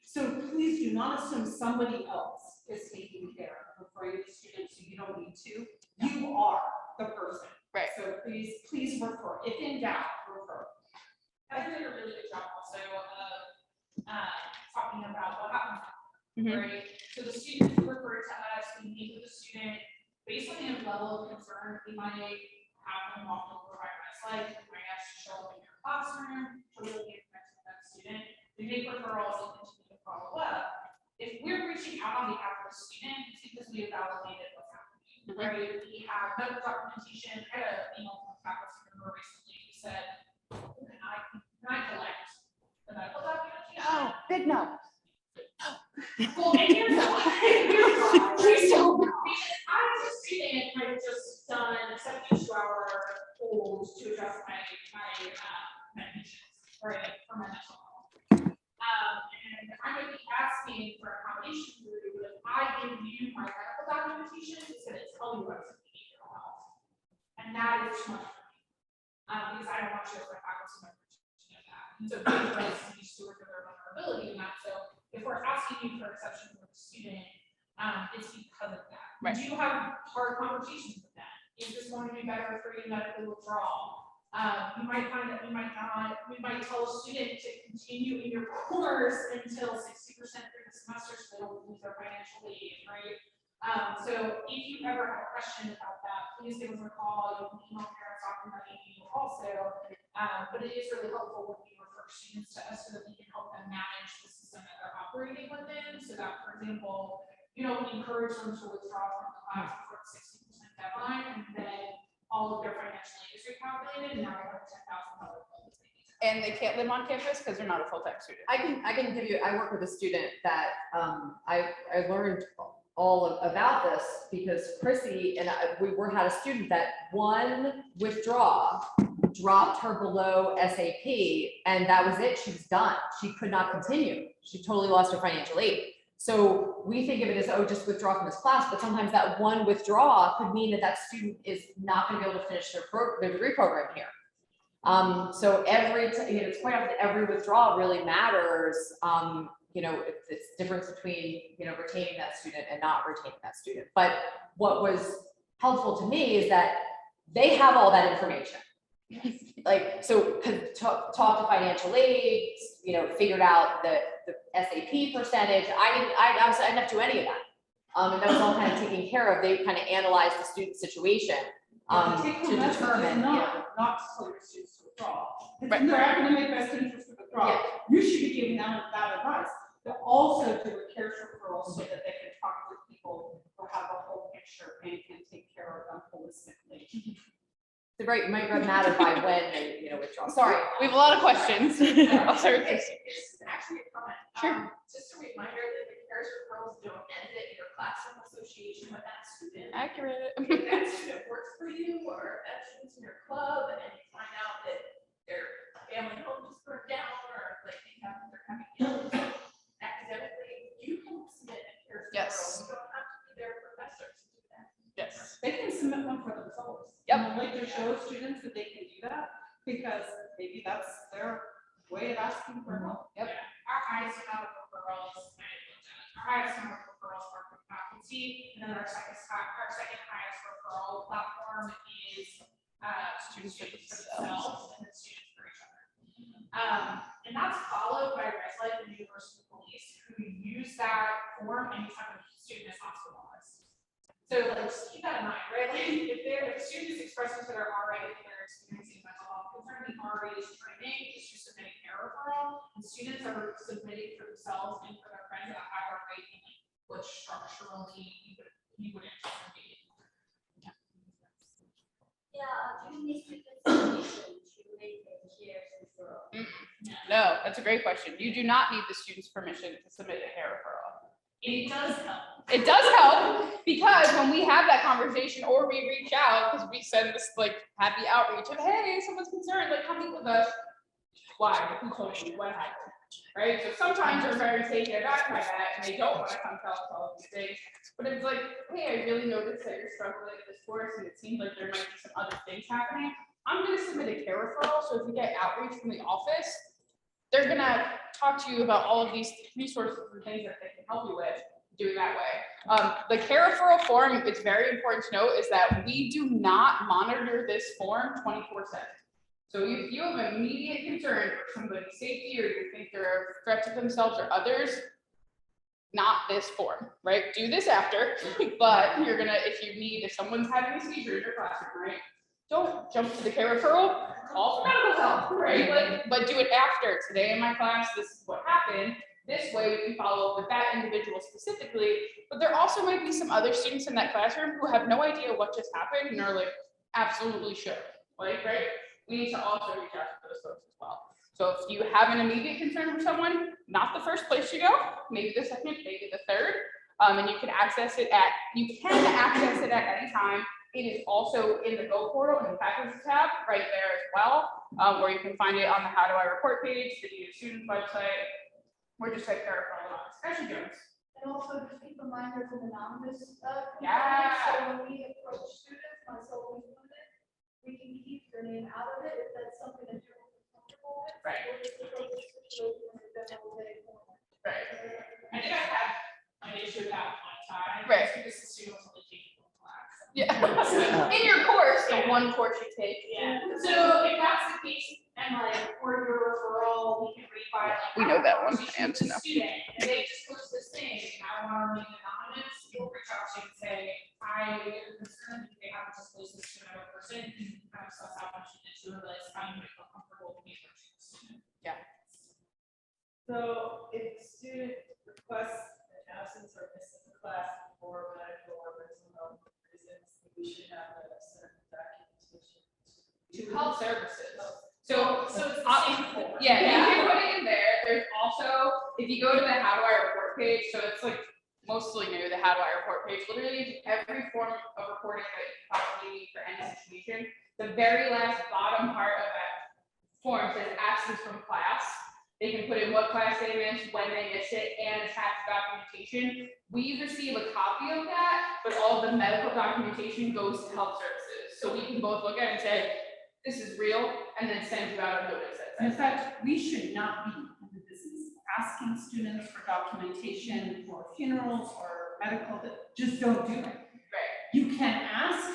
So please do not assume somebody else is taking care of referring to students who you don't need to. You are the person. Right. So please refer. If in doubt, refer. I did a really good job also of talking about what happens. Mhm. Right. So the student is referred to us, we meet with the student based on the level of concern. We might have them walk over by my we might ask to show up in your classroom to really get connected with that student. We make referrals and continue to follow up. If we're reaching out on behalf of a student, it's because we have validated what's happening. Right. We have medical documentation. I had an email from a faculty member recently who said, can I collect the medical documentation? Oh, big no. Well, and here's why. Please don't. I was a student, I've just done 72-hour holds to address my medical right, for my mental health. And I might be asking for accommodation through, but if I give you my medical documentation, it's gonna tell you what's behavioral health. And that is too much for me. Because I don't want you as my faculty member to know that. And so being for us to be stewards of their vulnerability and that, so if we're asking you for exception with a student, it's because of that. Right. Do you have hard conversations with them? Is this going to be better for you medically withdrawal? You might find that we might tell a student to continue in your course until 60% through the semester so they don't lose their financial aid, right? So if you ever have a question about that, please give us a call. You can email parents.edu also. But it is really helpful when you refer students to us so that we can help them manage the system that they're operating within. So that, for example, we encourage them to withdraw from the class before the 60% deadline, and then all of their financial aid is recalculated, and now they have $10,000 bill. And they can't live on campus because they're not a full-time student. I can give you, I work with a student that I learned all about this because Chrissy and we had a student that one withdraw dropped her below SAP, and that was it. She was done. She could not continue. She totally lost her financial aid. So we think of it as, oh, just withdraw from this class, but sometimes that one withdrawal could mean that student is not going to be able to finish their degree program here. So it's quite often every withdrawal really matters. It's difference between, retaining that student and not retaining that student. But what was helpful to me is that they have all that information. So could talk to financial aid, figured out the SAP percentage. I didn't have to do any of that. And that was all kind of taken care of. They kind of analyzed the student situation to determine. Not to tell your students to withdraw. It's Right. in their academic best interest to withdraw. Yeah. You should be giving them that advice, but also do a care referral so that they can talk with people who have a whole picture and can take care of them holistically. It might matter by when they, withdraw. Sorry. We have a lot of questions. I'll start with Chrissy. It's actually a comment. Sure. Just a reminder that the CARES referrals don't end at your classroom association with that student. Accurate. If that student works for you, or if that student's in your club, and you find out that their family home just burned down, or like they're having ills academically, you can submit a CARES Yes. referral. You don't have to be their professor to do that. Yes. They can submit one for themselves. Yep. And like to show students that they can do that, because maybe that's their way of asking for help. Yep. Our highest amount of referrals, our highest number of referrals are from faculty, and then our second highest referral platform is students for themselves and then students for each other. And that's followed by Res Life and University Police, who use that form anytime a student is hospitalized. So like, just keep that in mind, right? Like if a student is expressing to their RA that they're experiencing mental health concern, the RA is training is to submit a care referral, and students are submitting for themselves and for their friends at a higher rate than like what structurally you would anticipate. Yeah, do you need permission to make a CARES referral? No, that's a great question. You do not need the student's permission to submit a hair referral. It does help. It does help because when we have that conversation or we reach out, because we send this like happy outreach of, hey, someone's concerned, like come meet with us. Why? Who told you? What happened? Right? So sometimes they're very taken aback by that and they don't want to come tell us all these things. But it's like, hey, I really noticed that you're struggling with this course and it seems like there might be some other things happening. I'm going to submit a care referral. So if we get outreach from the office, they're going to talk to you about all of these resources and things that they can help you with. Doing that way. The care referral form, it's very important to note, is that we do not monitor this form 24/7. So if you have an immediate concern for somebody's safety or you think they're a threat to themselves or others, not this form, right? Do this after, but you're gonna, if someone's having a seizure in your classroom, right? Don't jump to the care referral, call for medical help, right? But do it after. Today in my class, this is what happened. This way we can follow up with that individual specifically, but there also might be some other students in that classroom who have no idea what just happened and are like, absolutely should, right? We need to also reach out to those folks as well. So if you have an immediate concern for someone, not the first place you go, maybe the second, maybe the third, and you can access it at any time It is also in the Go portal in the faculty tab right there as well, where you can find it on the How Do I Report page, the DU Students website, or just type paraprofile on Ashley Jones. And also just keep in mind there's an anonymous, Yeah. so when we approach students, myself included, we can keep their name out of it if that's something that you're comfortable with. Right. Or just approach the situation and then we'll get it going. Right. I think I had an issue with that one time. Right. Because the student was only taking one class. Yeah. In your course, the one course you take. Yeah, so if that's the case, and like, for your referral, we can read by like. We know our that one, conversation and with the no. Student, and they just post this thing, and I want to remain anonymous, we'll reach out to you and say, I am concerned, if they haven't disclosed this to another person, and kind of suss out what you did to realize how you might feel comfortable with me approaching the student. So if a student requests an absence or misses a class for medical or mental health reasons, we should have a certain documentation. To health services. So it's the same form. Yeah, you can put it in there. There's also, if you go to the How Do I Report page, so it's like mostly new, the How Do I Report page, literally every form of reporting that you probably need for any situation. The very last bottom part of that form says absence from class. They can put in what class they missed, when they missed it, and attach documentation. We receive a copy of that, but all of the medical documentation goes to health services. So we can both look at it and say, this is real, and then send you out a notice. And in fact, we should not be in the business of asking students for documentation for funerals or medical, that just don't do it. Right. You can ask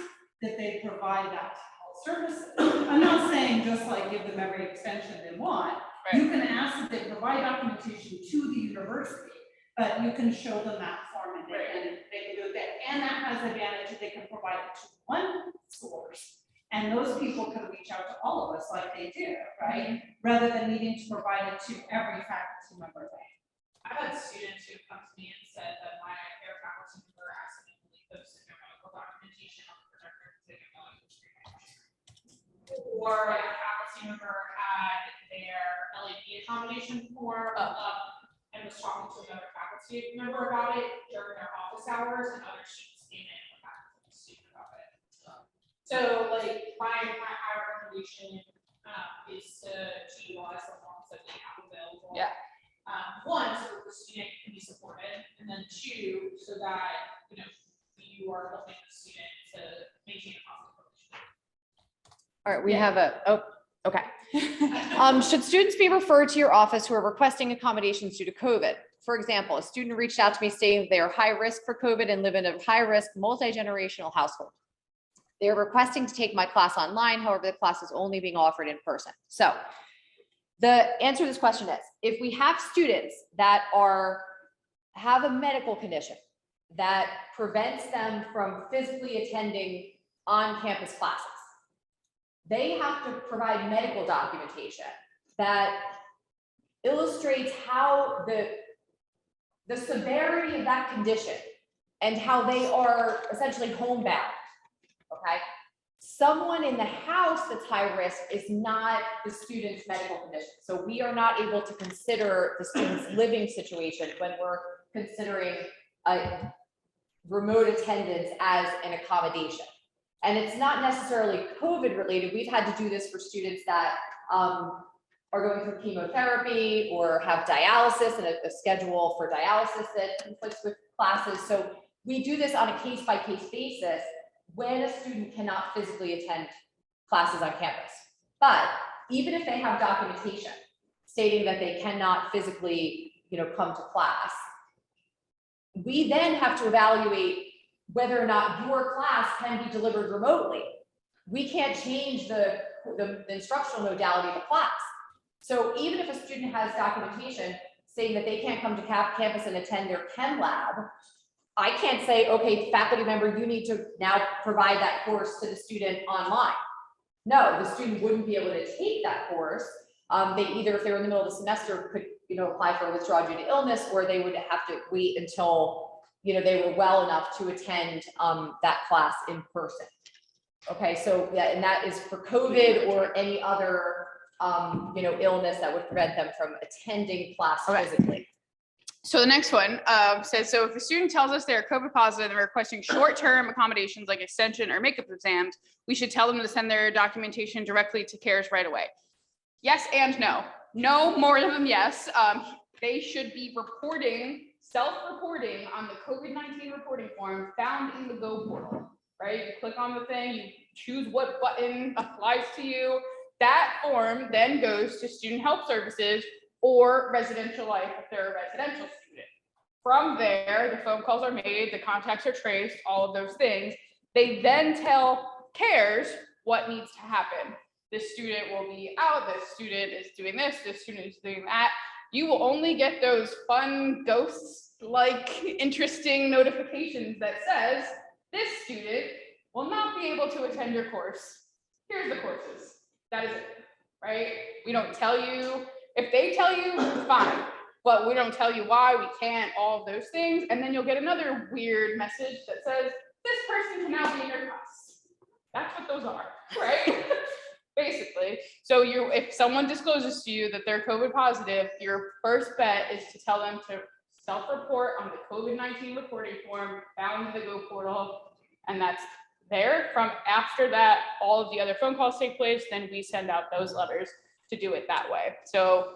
that they provide that to health services. I'm not saying just like give them every extension they want. You can ask that they provide documentation to the university, but you can show them that form and they can do that. And that has the advantage that they can provide it to one source. And those people can reach out to all of us like they do, right? Rather than needing to provide it to every faculty member. I've had students who come to me and said that their faculty member accidentally posted their medical documentation on the projector because they didn't know it was free. Or a faculty member had their LAB accommodation form up and was talking to another faculty member about it during their office hours, and other students came in and were talking to the student about it. So like my recommendation is to utilize the forms that we have available. Yeah. One, so that the student can be supported, and then two, so that, you are helping the student to maintain a positive relationship. All right, we have okay. Should students be referred to your office who are requesting accommodations due to COVID? For example, a student reached out to me stating they are high risk for COVID and live in a high risk multi-generational household. They're requesting to take my class online, however, the class is only being offered in person. So the answer to this question is, if we have students that have a medical condition that prevents them from physically attending on-campus classes, they have to provide medical documentation that illustrates how the severity of that condition and how they are essentially homebound. Okay, someone in the house that's high risk is not the student's medical condition. So we are not able to consider the student's living situation when we're considering a remote attendance as an accommodation. And it's not necessarily COVID related. We've had to do this for students that are going through chemotherapy or have dialysis and a schedule for dialysis that conflicts with classes. So we do this on a case-by-case basis when a student cannot physically attend classes on campus. But even if they have documentation stating that they cannot physically, come to class, we then have to evaluate whether or not your class can be delivered remotely. We can't change the instructional modality of the class. So even if a student has documentation saying that they can't come to campus and attend their chem lab, I can't say, okay, faculty member, you need to now provide that course to the student online. No, the student wouldn't be able to take that course. They either, if they were in the middle of the semester, could apply for a withdrawal due to illness, or they would have to wait until they were well enough to attend that class in person. Okay, so yeah, and that is for COVID or any other illness that would prevent them from attending class physically. So the next one says, so if a student tells us they're COVID positive and they're requesting short-term accommodations like extension or makeup exams, we should tell them to send their documentation directly to CARES right away. Yes and no. No more than yes. They should be reporting, self-reporting on the COVID-19 reporting form found in the Go portal, right? You click on the thing, you choose what button applies to you. That form then goes to Student Health Services or Residential Life if they're a residential student. From there, the phone calls are made, the contacts are traced, all of those things. They then tell CARES what needs to happen. This student will be out, this student is doing this student is doing that. You will only get those fun ghosts-like interesting notifications that says, this student will not be able to attend your course. Here's the courses. That is it, right? We don't tell you. If they tell you, fine, but we don't tell you why, we can't, all of those things. And then you'll get another weird message that says, this person can now be in your class. That's what those are, right? Basically. So if someone discloses to you that they're COVID positive, your first bet is to tell them to self-report on the COVID-19 reporting form found in the Go portal. And that's there. From after that, all of the other phone calls take place, then we send out those letters to do it that way. So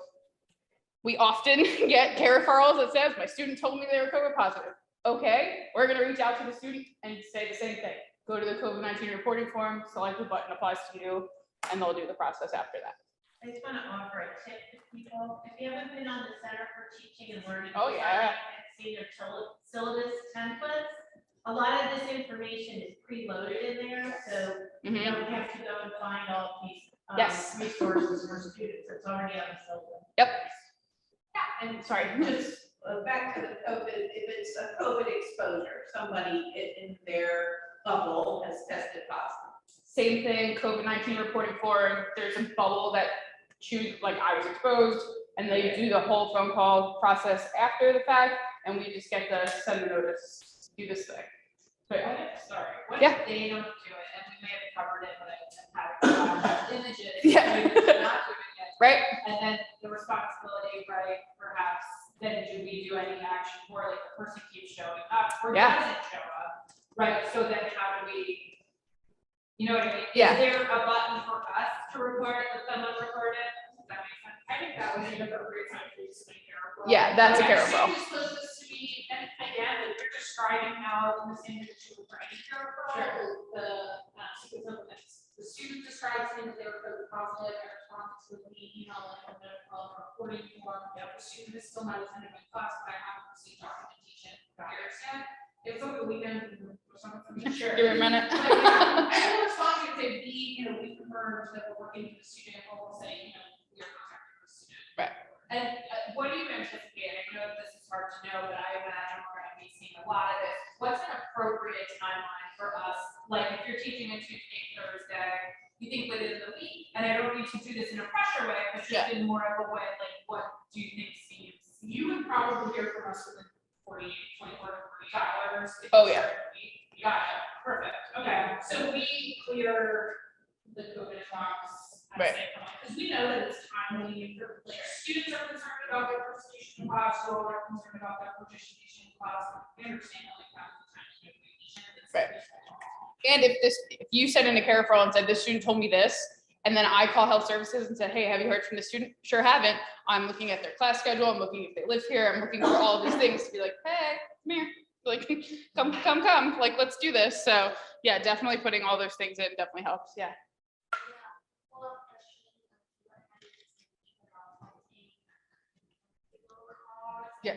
we often get care referrals that says, my student told me they were COVID positive. Okay, we're gonna reach out to the student and say the same thing. Go to the COVID-19 reporting form, select the button applies to you, and they'll do the process after that. I just want to offer a tip to people. If you haven't been on the Center for Teaching and Learning Oh, yeah. and seen their syllabus templates, a lot of this information is preloaded in there, so you Mhm. don't have to go and find all these Yes. resources for students. It's already on the syllabus. Yep. Yeah, and Sorry. just back to the COVID, if it's a COVID exposure, somebody in their bubble has tested positive. Same thing, COVID-19 reporting form, there's a bubble that like I was exposed, and they do the whole phone call process after the fact, and we just get to send the notice, do this thing. But What Yeah. if they don't do it, and we may have covered it, but I have images. Yeah. maybe they're not doing it, right, and then the responsibility, right, perhaps, then do we do any action for, like, the person keeps showing up, or Yeah. doesn't show up, right, so then how do we, you know what I mean? Yeah. Is there a button for us to report it, let someone report it? Does that make sense? I think that would be an appropriate time for you to make a referral. Yeah, that's a care Like, referral. students closest to me, and again, like, you're describing how in the same issue for any care referral, the student describes things they were COVID positive, I respond to the email, like, reporting form, the student is still not attending my class, but I haven't received documentation, here's yet. If it's over the weekend, or something, sure. give it a minute. But, yeah, I will respond to say, we confirmed that we're working with the student, or we'll say, we are contacting the student. Right. And what do you anticipate? I know this is hard to know, but I imagine we're gonna be seeing a lot of this. What's an appropriate timeline for us? Like, if you're teaching a Tuesday, Thursday, you think within the week, and I don't need to do this in a pressure way, but just in more of a way, like, what do you think seems? You would probably hear from us within 24 to 48 hours. if Oh, you yeah. start the week. Got it, perfect, okay. So we clear the COVID box. Right. Because we know that it's timely, like, students are concerned about their participation in class, so are concerned about their participation in class. We understand that, like, that's the time to make vacation. Right. And if you sent in a care referral and said, this student told me this, and then I call health services and said, hey, have you heard from the student? Sure haven't. I'm looking at their class schedule. I'm looking if they live here. I'm looking for all of these things to be like, hey, come here. Like, come. Like, let's do this. So yeah, definitely putting all those things in definitely helps. Yeah. Yeah.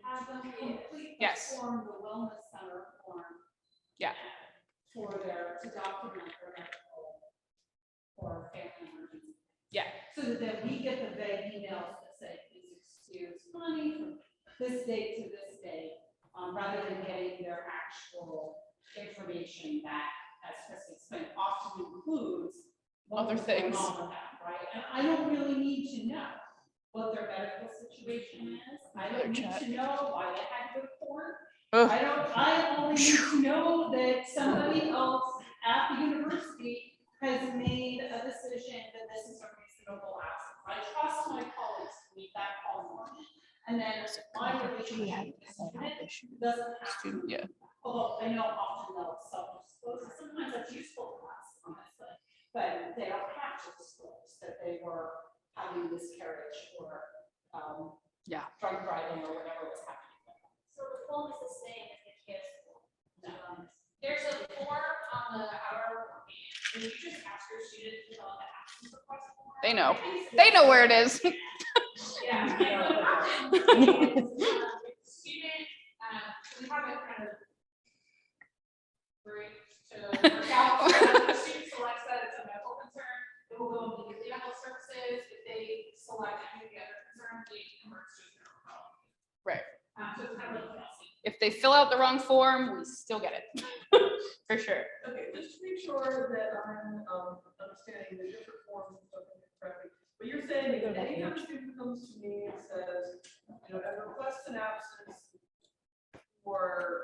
Have them complete the Yes. form, the wellness center form. Yeah. To document their medical or family emergency. Yeah. So that we get the vague emails that say, please excuse money from this date to this date, rather than getting their actual information that, as Kristen explained, often includes what Other was going things. on with them, right? And I don't really need to know what their medical situation is. I Another don't need chat. to know why they had to go to court. Ugh. I only need to know that somebody else at the university has made a decision that this is a reasonable absence. I trust my colleagues to meet that call. And then my relationship with the student doesn't have to. Yeah. Although I know often they'll self-disclose, and sometimes that's useful to us, honestly, but they don't have to disclose that they were having miscarriage or, Yeah. drunk driving or whatever was happening. So the form is the same as the KISS form. There's a form on the our page, and you just ask your student to fill out the absence request form. They know. They know where it is. Yeah. And what happens is, the student, we have a kind of break to work out. The student selects that it's a medical concern, it will go immediately to health services. If they select any of the other concerns, they convert to a referral. Right. So it's kind of like Kelsey. If they fill out the wrong form, we still get it. For sure. Okay, just to make sure that I'm understanding the different forms and stuff correctly. But you're saying that anytime a student comes to me and says, you know, and requests an absence for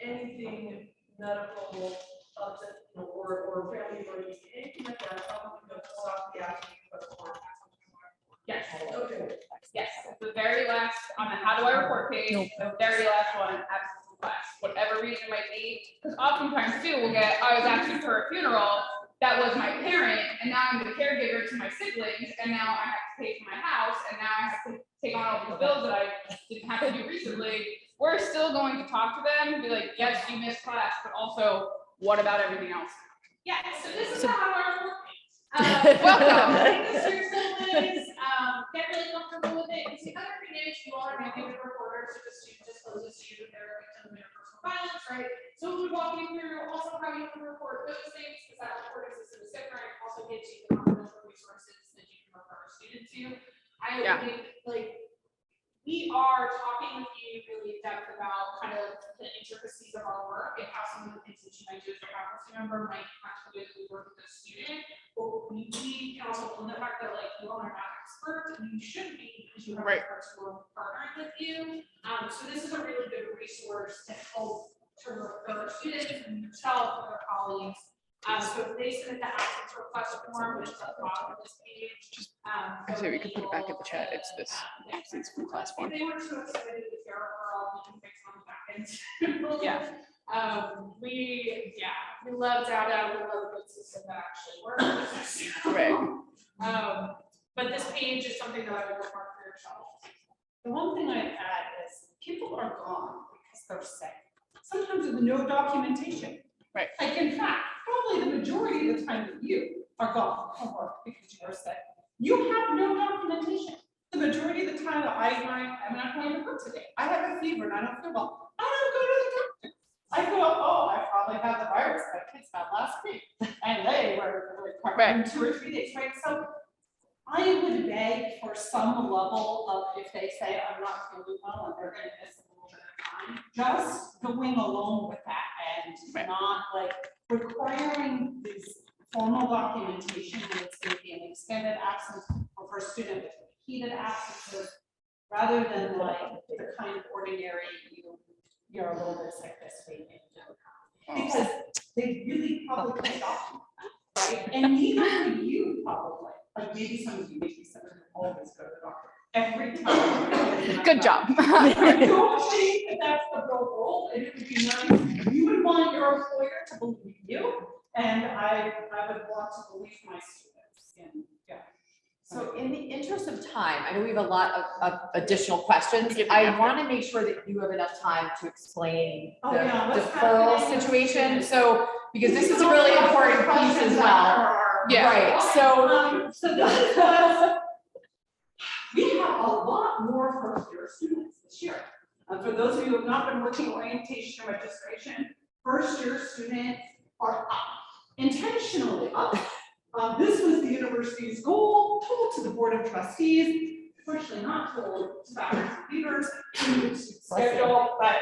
anything medical, upset, you know, or family emergency, anything like that, I'm going to fill out the absence request form. Yes, Okay. yes, the very last, on the how do I report page, the very last one, absence request, whatever reason it might be. Because oftentimes too, we'll get, I was absent for a funeral, that was my parent, and now I'm the caregiver to my siblings, and now I have to pay for my house, and now I have to take on all these bills that I didn't have to do recently. We're still going to talk to them and be like, yes, you missed class, but also, what about everything else? Yeah, so this is how our report page. Welcome. This year's syllabus, get really comfortable with it. Because the other thing is you are mandated reporters, so the student discloses to you that they're a victim of interpersonal violence, right? So we walk you through also how you can report those things, because that reporting system is different. It also gives you the confidential resources that you can refer a student to. I Yeah. think, like, we are talking with you really in depth about kind of the intricacies of our work and how some of the things that you might do as a faculty member might actually work with the student. But we can also own the fact that like you all are not experts and you shouldn't be because you have Right. experts who are partnering with you. So this is a really good resource to help to refer students and yourself and their colleagues. So if they submit the absence request form, which is at the bottom of this page. I say we could put it back in the chat. It's this absence from class If form. they were to accept it with your referral, we can fix on the back end. Yeah. We love data, we love a good system that actually works. Right. But this page is something that I would mark for yourself. The one thing I'd add is people are gone because they're sick. Sometimes with no documentation. Right. Like in fact, probably the majority of the time that you are gone from work because you are sick. You have no documentation. The majority of the time that I'm not going to work today. I have a fever and I don't feel well. I don't go to the doctor. I go, oh, I probably have the virus my kids had last week. And they were in 2 or 3 days, right? So I would beg for some level of, if they say I'm not feeling well and they're going to miss a little bit of time, just going along with that and not like requiring these formal documentation and it's going to be an extended absence or for a student with repeated absences, rather than like the kind of ordinary you're a little bit sick this week. Because they really probably can't document that, right? And neither would you probably. Like maybe some of you, maybe some of them always go to the doctor every time. Good job. I don't think that that's the real world, and it would be nice. You would want your employer to believe you, and I would want to believe my students. And yeah. So in the interest of time, I know we have a lot of additional questions. Give me I after. want to make sure that you have enough time to explain Oh, the yeah, what's deferral happening? situation. So, because this is a really important piece as well. Yeah. Right, so. So this is what we have a lot more first-year students this year. For those of you who have not been working orientation or registration, first-year students are up, intentionally up. This was the university's goal, told to the board of trustees, unfortunately not told to faculty leaders, to schedule, but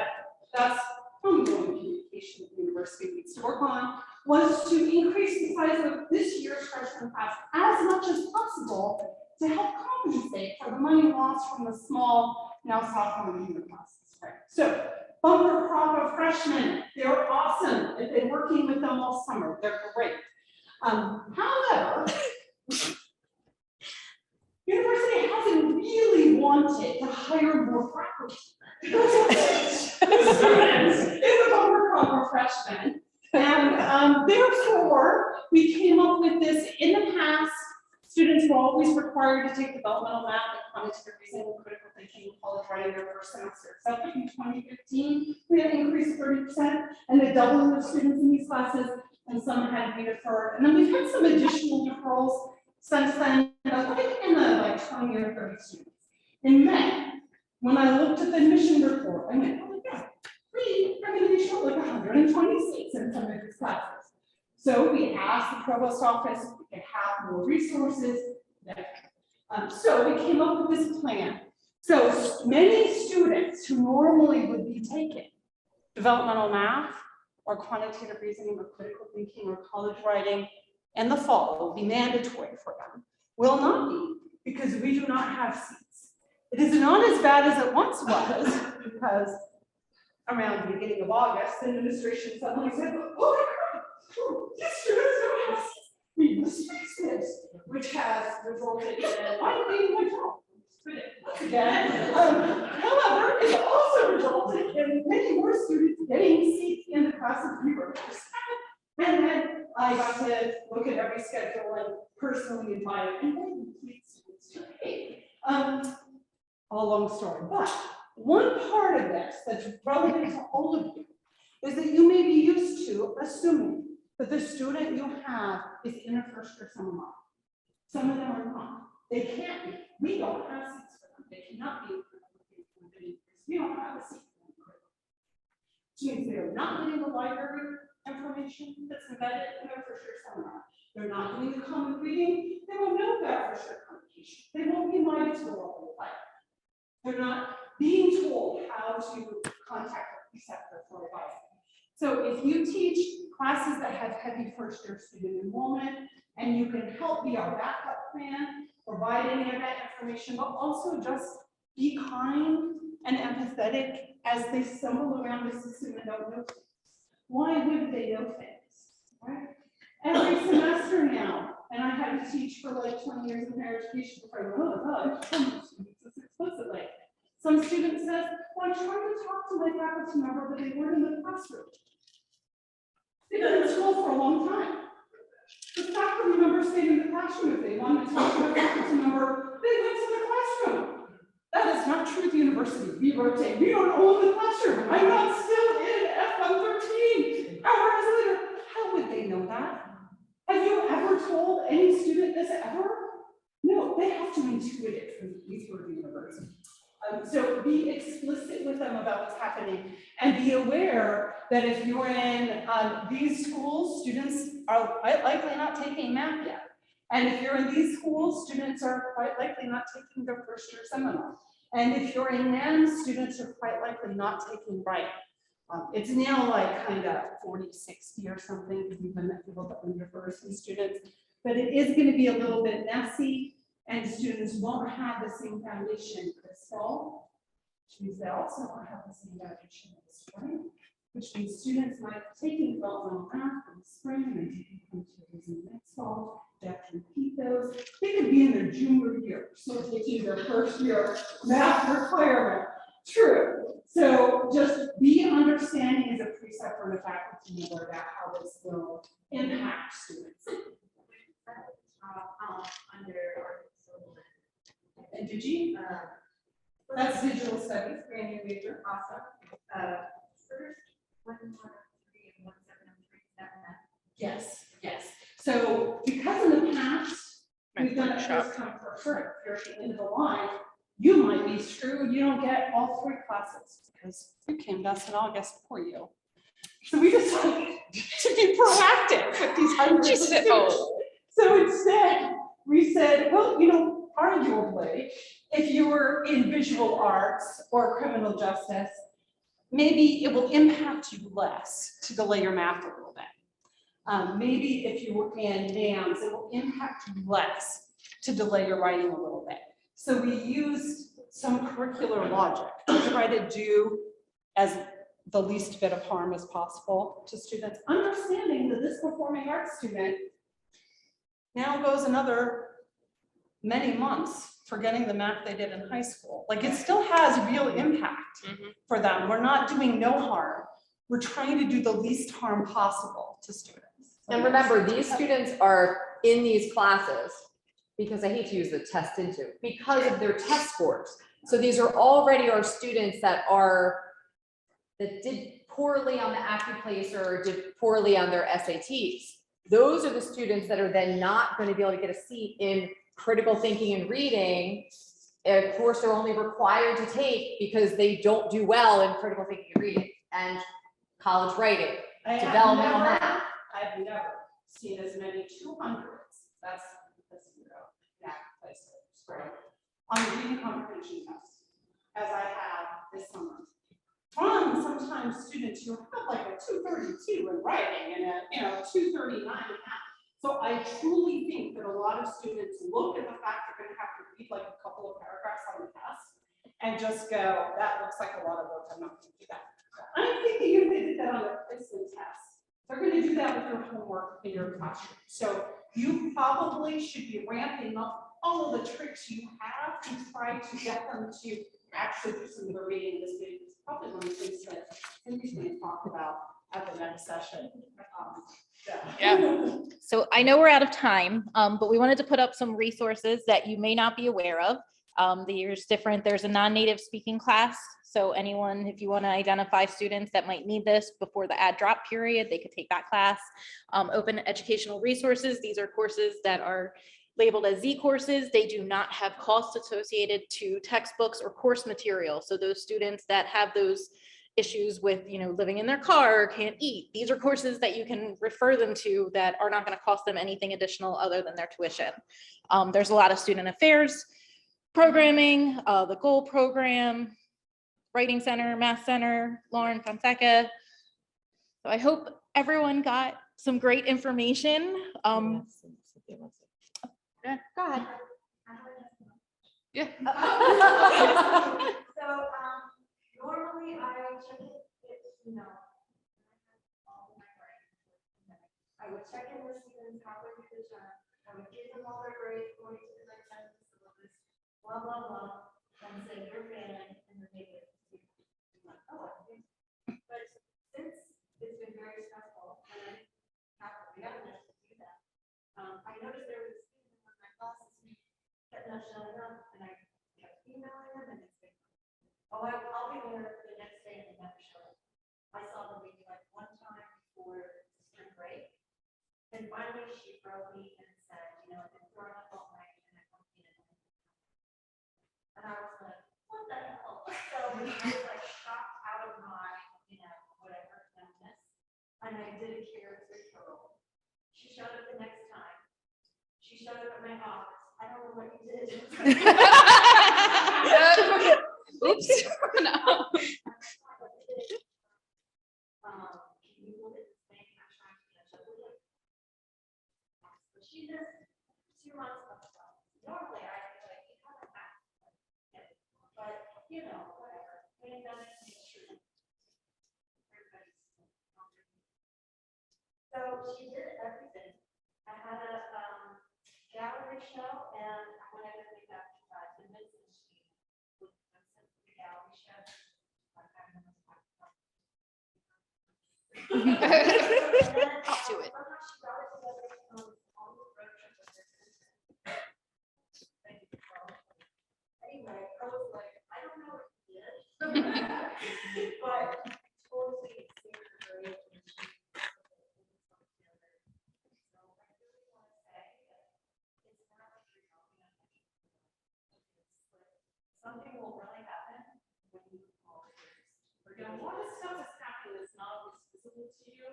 that's ongoing communication the university needs to work on, was to increase the size of this year's freshman class as much as possible to help compensate for the money lost from the small, now sophomore and junior classes, right? So bumper crop of freshmen. They're awesome. I've been working with them all summer. They're great. However, university hasn't really wanted to hire more faculty. Students is a bumper crop of freshmen. And therefore, we came up with this. In the past, students were always required to take developmental math and quantitative reasoning, critical thinking, college writing their first semester. Except in 2015, we had an increase of 30% and a doubling of students in these classes, and some had to be deferred. And then we've had some additional deferrals since then, I think in the 20 or 30 students. In May, when I looked at the admission report, I went, oh my God, we're going to be short like 126 in some of these classes. So we asked the provost office if we could have more resources. So we came up with this plan. So many students who normally would be taking developmental math or quantitative reasoning or critical thinking or college writing in the fall will be mandatory for them, will not be, because we do not have seats. It is not as bad as it once was, because around the beginning of August, the administration suddenly said, oh my God, these students don't have seats. We use space, which has resulted in my being my job. Again. However, it also resulted in many more students getting seats in the classes we were in. And then I got to look at every schedule and personally invite and complete students to pay. A long story, but one part of this that's relevant to all of you is that you may be used to assuming that the student you have is in a first or summer. Some of them are not. They can't be. We don't have seats for them. They cannot be because we don't have a seat for them. Which means they're not getting the library information that's embedded in their first year seminar. They're not doing the common reading. They won't know about first year communication. They won't be invited to the local library. They're not being told how to contact a preceptor for advice. So if you teach classes that have heavy first year student enrollment, and you can help be our backup plan, provide any of that information, but also just be kind and empathetic as they stumble around the system and don't know things. Why would they know things, right? Every semester now, and I had to teach for like 20 years in higher education before I went, oh God, I've told my students this explicitly. Some student says, well, I tried to talk to my faculty member, but they weren't in the classroom. They've been in school for a long time. The faculty member stayed in the classroom. If they wanted to talk to their faculty member, they went to the classroom. That is not true at the university. We rotate. We don't own the classroom. I'm not still in F-113 hours later. How would they know that? Have you ever told any student this ever? No, they have to intuit it from the Easton University. So be explicit with them about what's happening and be aware that if you're in these schools, students are quite likely not taking math yet. And if you're in these schools, students are quite likely not taking their first year seminar. And if you're in NEM, students are quite likely not taking writing. It's now like kind of 40-60 or something, because we've been people that were university students, but it is going to be a little bit messy. And students won't have the same foundation this fall, which means they also won't have the same foundation this spring, which means students might be taking developmental math in the spring and taking quantitative next fall. They have to repeat those. They could be in their junior year, so taking their first year math requirement. True. So just be understanding as a preceptor and a faculty member about how this will impact students. Under and did you? That's digital studies, brand new major. awesome. First, 113 and 1703. Yes, yes. So because in the past, we've done it first come, first served. If you're at the end of the line, you might be screwed. You don't get all 3 classes because you came to us in August for you. So we decided to be proactive with these hundreds of students. So instead, we said, well, you know, arguably, if you were in visual arts or criminal justice, maybe it will impact you less to delay your math a little bit. Maybe if you were in NAMS, it will impact you less to delay your writing a little bit. So we used some curricular logic to try to do as the least bit of harm as possible to students, understanding that this performing arts student now goes another many months forgetting the math they did in high school. Like, it still has real impact for them. We're not doing no harm. We're trying to do the least harm possible to students. And remember, these students are in these classes because I hate to use the test into, because of their test scores. So these are already our students that did poorly on the AccuPlacer or did poorly on their SATs. Those are the students that are then not going to be able to get a seat in critical thinking and reading, a course they're only required to take because they don't do well in critical thinking and reading and college writing, developmental math. I've never seen as many 200s, that's zero, on the reading comprehension test as I have this summer. From sometimes students who have like a 232 in writing and a 239 in math. So I truly think that a lot of students look at the fact they're going to have to read like a couple of paragraphs on the test and just go, that looks like a lot of work, I'm not going to do that. I'm thinking if they did that on their placement test, they're going to do that with your homework in your classroom. So you probably should be ramping up all of the tricks you have to try to get them to actually do some of the reading. This is probably one of the things that Cindy's going to talk about at the next session. Yeah. So I know we're out of time, but we wanted to put up some resources that you may not be aware of. There's a non-native speaking class. So anyone, if you want to identify students that might need this before the add drop period, they could take that class. Open educational resources. These are courses that are labeled as Z courses. They do not have costs associated to textbooks or course material. So those students that have those issues with, living in their car or can't eat, these are courses that you can refer them to that are not going to cost them anything additional other than their tuition. There's a lot of student affairs programming, the GOAL program, Writing Center, Math Center, Lauren Fonseca. So I hope everyone got some great information. Yeah. Go ahead. Yeah. So, normally I check it, all my grades. I would check in with students halfway through the term. I would give them all their grades according to the red census syllabus, blah, blah, blah, and say, you're failing, and then they would, oh, I think. But since it's been very stressful, and I have the evidence to do that, I noticed there was a student in one of my classes who kept not showing up, and I kept emailing them, and it's been, oh, I'll be there the next day, and they never show up. I saw them maybe like one time before spring break, and finally she wrote me and said, I've been throwing up all night, and I don't need it. And I was like, what the hell? So I was like shocked out of my, whatever, numbness, and I did a care referral. She showed up the next time. She showed up at my office. I don't know what you did. Oops. No. Can you look at this thing? I'm trying to catch up with it. But she missed 2 months of stuff. Normally, I would like, you haven't asked. But, whatever. We ain't done it. So she did everything. I had a gallery show, and I wanted to make that convincing she would send the gallery show. I'll do it. Anyway, I was like, I don't know what you did, but totally great. Something will really happen when you call it. A lot of stuff is happening that's not always visible to you.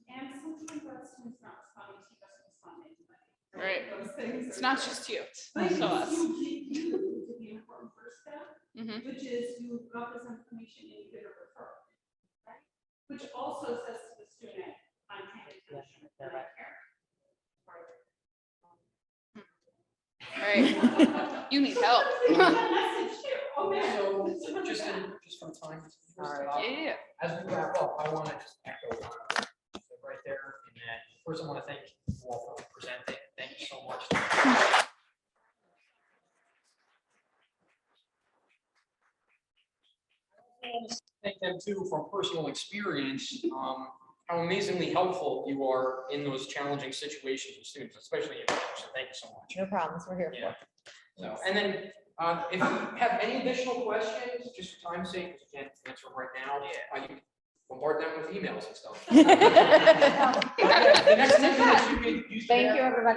And sometimes that student's not responding to you, doesn't respond to anybody. Right. Those things It's are- not just you. But It's us. you give you to the important first step, Mhm. which is you got this information and you get a referral. Right? Which also says to the student, I'm paying attention. and I care. Right. You need help. That message too. Oh, man. So just from time. All right. Yeah. As we wrap up, I want to just echo right there in that. First, I want to thank you all for presenting. Thank you so much. I want to thank them too from personal experience, how amazingly helpful you are in those challenging situations with students, especially in English. So thank you so much. No problems, we're here Yeah. for. So, and then if you have any additional questions, just for time's sake, because you can't answer them right now, you can bombard them with emails and stuff. The next 10 minutes you could use. Thank you, everybody.